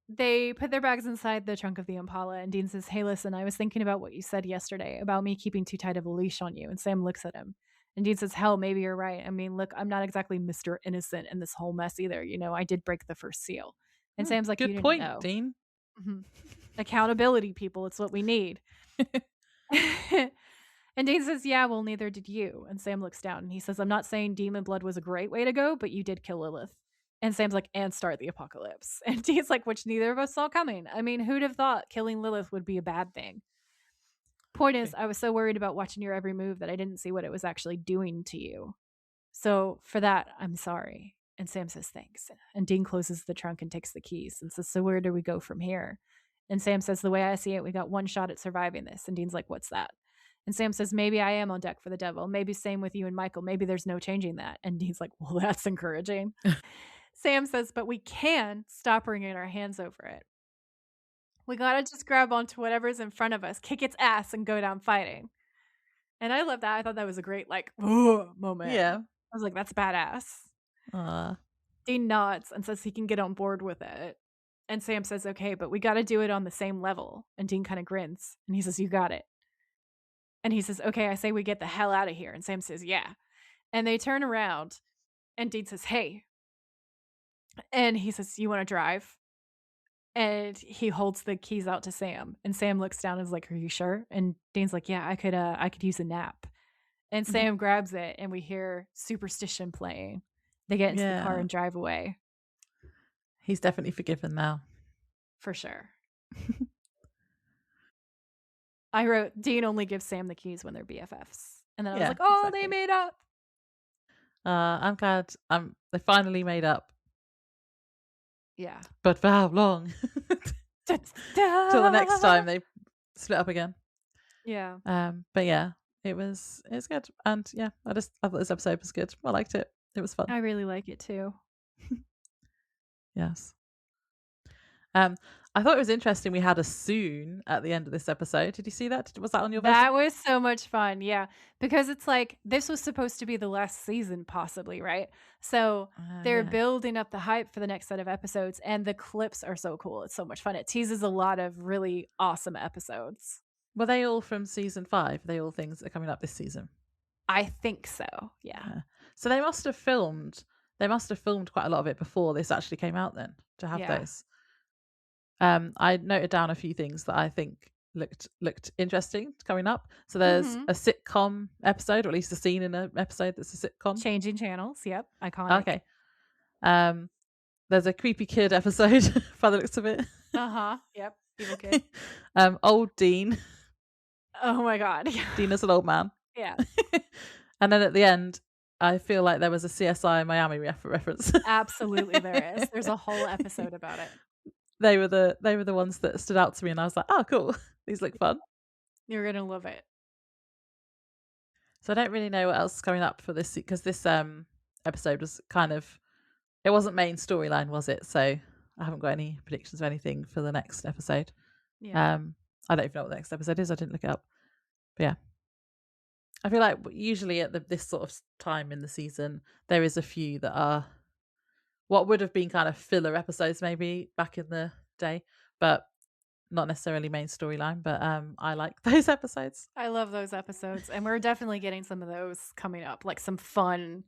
They put their bags inside the trunk of the Impala, and Dean says, "Hey, listen, I was thinking about what you said yesterday about me keeping too tight of a leash on you." And Sam looks at him, and Dean says, "Hell, maybe you're right. I mean, look, I'm not exactly Mr. Innocent in this whole mess either. You know, I did break the first seal." And Sam's like, "You Good didn't point, know." Dean. Mm-hmm. Accountability, people. It's what we need. And Dean says, "Yeah, well, neither did you." And Sam looks down and he says, "I'm not saying demon blood was a great way to go, but you did kill Lilith." And Sam's like, "And start the apocalypse." And Dean's like, "Which neither of us saw coming. I mean, who'd have thought killing Lilith would be a bad thing?" Point is, I was so worried about watching your every move that I didn't see what it was actually doing to you. So for that, I'm sorry. And Sam says, "Thanks." And Dean closes the trunk and takes the keys and says, "So where do we go from here?" And Sam says, "The way I see it, we got one shot at surviving this." And Dean's like, "What's that?" And Sam says, "Maybe I am on deck for the devil. Maybe same with you and Michael. Maybe there's no changing that." And Dean's like, "Well, that's encouraging." Sam says, "But we can stop wringing our hands over it. We gotta just grab onto whatever's in front of us, kick its ass, and go down fighting." And I love that. I thought that was a great, like, moment. Yeah. I was like, that's badass. Dean nods and says he can get on board with it. And Sam says, "Okay, but we gotta do it on the same level." And Dean kind of grins. And he says, "You got it." And he says, "Okay, I say we get the hell out of here." And Sam says, "Yeah." And they turn around. And Dean says, "Hey." And he says, "You want to drive?" And he holds the keys out to Sam. And Sam looks down and is like, "Are you sure?" And Dean's like, "Yeah, I could use a nap." And Sam grabs it, and we hear Superstition playing. They get into the car and drive away. He's definitely forgiven now. For sure. I wrote, Dean only gives Sam the keys when they're BFFs. And then I was like, oh, exactly. They made up. I'm glad they finally made up. Yeah. But for how long? Till the next time they split up again. Yeah. But yeah, it's good. And yeah, I thought this episode was good. I liked it. It was fun. I really like it too. Yes. I thought it was interesting we had a soon at the end of this episode. Did you see that? Was that on your version? That was so much fun, yeah. Because it's like, this was supposed to be the last season, possibly, right? So they're building up the hype for the next set of episodes, and the clips are so cool. It's so much fun. It teases a lot of really awesome episodes. Were they all from season 5? Are they all things that are coming up this season? I think so, yeah. So they must have filmed quite a lot of it before this actually came out then, to have those. I noted down a few things that I think looked interesting coming up. So there's a sitcom episode, or at least a scene in an episode that's a sitcom. Changing channels, yep, iconic. Okay. There's a creepy kid episode by the looks of it. Yep, evil kid. Old Dean. Oh my god. Dean is an old man. Yeah. And then at the end, I feel like there was a CSI Miami reference. Absolutely there is. There's a whole episode about it. They were the ones that stood out to me, and I was like, oh, cool. These look fun. You're going to love it. So I don't really know what else is coming up for this, because this episode was it wasn't main storyline, was it? So I haven't got any predictions or anything for the next episode. Yeah. I don't even know what the next episode is. I didn't look it up. But yeah. I feel like usually at this sort of time in the season, there is a few that are what would have been kind of filler episodes maybe back in the day, but not necessarily main storyline. But I like those episodes. I love those episodes, and we're definitely getting some of those coming up, like some fun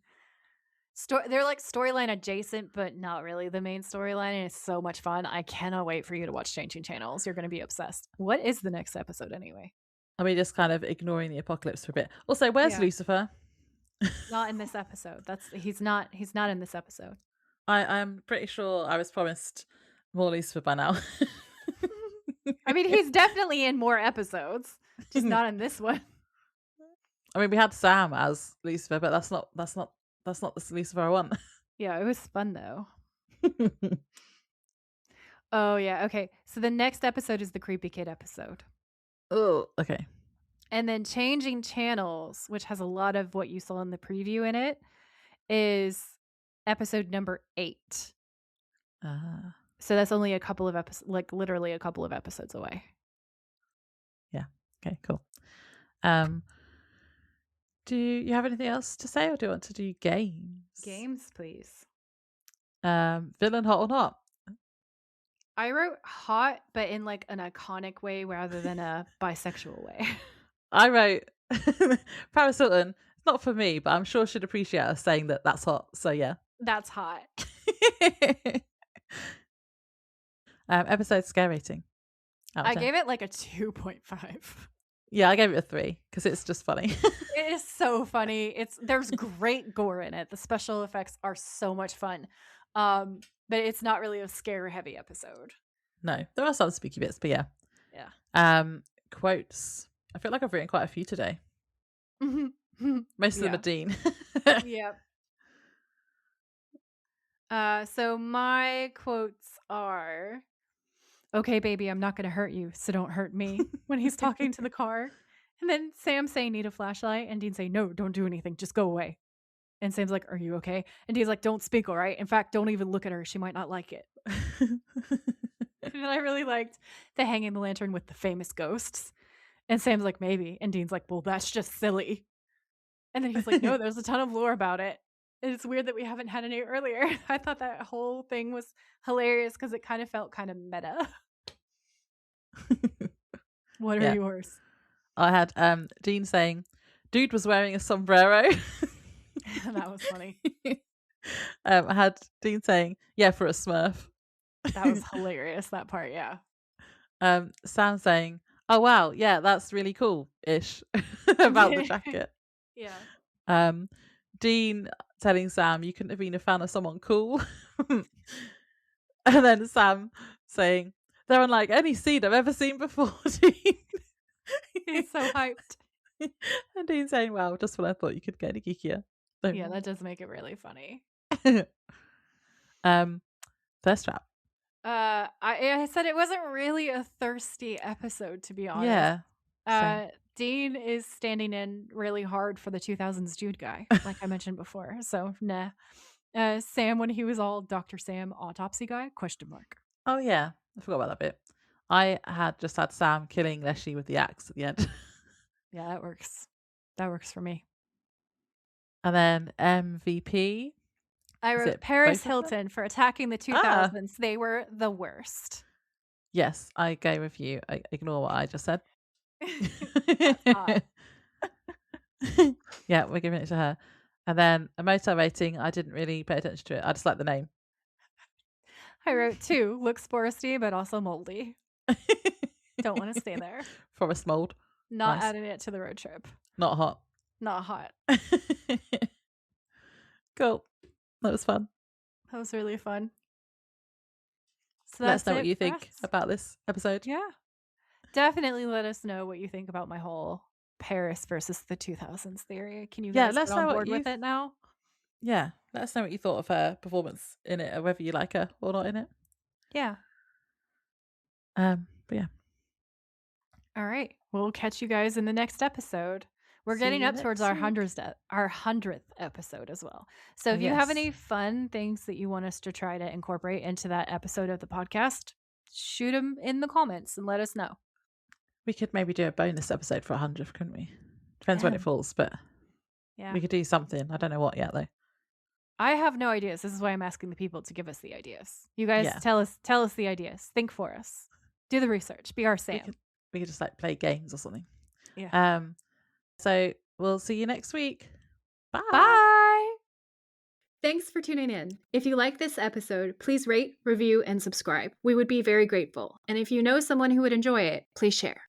they're like storyline adjacent, but not really the main storyline, and it's so much fun. I cannot wait for you to watch Changing Channels. You're going to be obsessed. What is the next episode anyway? I mean, just kind of ignoring the apocalypse for a bit. Also, where's Lucifer? Not in this episode. He's not in this episode. I'm pretty sure I was promised more Lucifer by now. I mean, he's definitely in more episodes, just not in this one. I mean, we had Sam as Lucifer, but that's not the Lucifer I want. Yeah, it was fun though. Oh yeah, okay. So the next episode is the creepy kid episode. Oh, okay. And then changing channels, which has a lot of what you saw in the preview in it, is episode number 8. So that's only a couple of episodes, like literally a couple of episodes away. Yeah. Okay, cool. Do you have anything else to say, or do you want to do games? Games, please. Villain, hot or not? I wrote hot, but in like an iconic way rather than a bisexual way. I wrote Paris Hilton. It's not for me, but I'm sure she'd appreciate us saying that that's hot. So yeah. That's hot. Episode scare rating. I gave it like a 2.5. Yeah, I gave it a 3 because it's just funny. It is so funny. There's great gore in it. The special effects are so much fun. But it's not really a scare heavy episode. No, there are some spooky bits, but yeah. Yeah. Quotes. I feel like I've written quite a few today. Most of them are Dean. Yep. So my quotes are, "Okay, baby, I'm not going to hurt you, so don't hurt me," when he's talking to the car. And then Sam saying, "Need a flashlight?" And Dean saying, "No, don't do anything. Just go away." And Sam's like, "Are you okay?" And Dean's like, "Don't speak, all right? In fact, don't even look at her. She might not like it." And then I really liked the hanging the lantern with the famous ghosts. And Sam's like, "Maybe." And Dean's like, "Well, that's just silly." And then he's like, "No, there's a ton of lore about it. And it's weird that we haven't had any earlier." I thought that whole thing was hilarious because it kind of felt kind of meta. What are yours? I had Dean saying, "Dude was wearing a sombrero." That was funny. I had Dean saying, "Yeah, for a Smurf." That was hilarious, that part, yeah. Sam saying, "Oh wow, yeah, that's really cool-ish," about the jacket. Yeah. Dean telling Sam, "You couldn't have been a fan of someone cool." And then Sam saying, "They're unlike any seed I've ever seen before." Dean. He's so hyped. And Dean saying, "Wow, just when I thought you could get any geekier." Yeah, that does make it really funny. Thirst trap. I said it wasn't really a thirsty episode, to be honest. Yeah. Dean is standing in really hard for the 2000s Jude guy, like I mentioned before. So nah. Sam, when he was all Dr. Sam autopsy guy? ? Oh yeah, I forgot about that bit. I had just had Sam killing Leshy with the axe at the end. Yeah, that works. That works for me. And then MVP. I wrote Paris Hilton for attacking the 2000s. They were the worst. Yes, I go with you. I ignore what I just said. Yeah, we're giving it to her. And then a motor rating, I didn't really pay attention to it. I just like the name. I wrote 2, looks foresty, but also moldy. Don't want to stay there. Forest mold. Not adding it to the road trip. Not hot. Not hot. Cool. That was fun. That was really fun. So let us know what you think about this episode. Yeah. Definitely let us know what you think about my whole Paris versus the 2000s theory. Can you guys get on board with it now? Yeah. Let us know what you thought of her performance in it, or whether you like her or not in it. Yeah. But yeah. All right. We'll catch you guys in the next episode. We're getting up towards our 100th episode as well. So if you have any fun things that you want us to try to incorporate into that episode of the podcast, shoot them in the comments and let us know. We could maybe do a bonus episode for 100th, couldn't we? Depends when it falls, but yeah, we could do something. I don't know what yet though. I have no ideas. This is why I'm asking the people to give us the ideas. You guys tell us the ideas. Think for us. Do the research. Be our Sam. We could just like play games or something. Yeah. So we'll see you next week. Bye. Bye. Thanks for tuning in. If you like this episode, please rate, review, and subscribe. We would be very grateful. And if you know someone who would enjoy it, please share.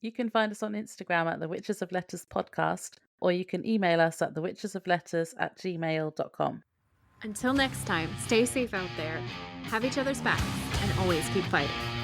You can find us on Instagram at The Witches of Letters Podcast, or you can email us at thewitchesofletters@gmail.com. Until next time, stay safe out there, have each other's backs, and always keep fighting.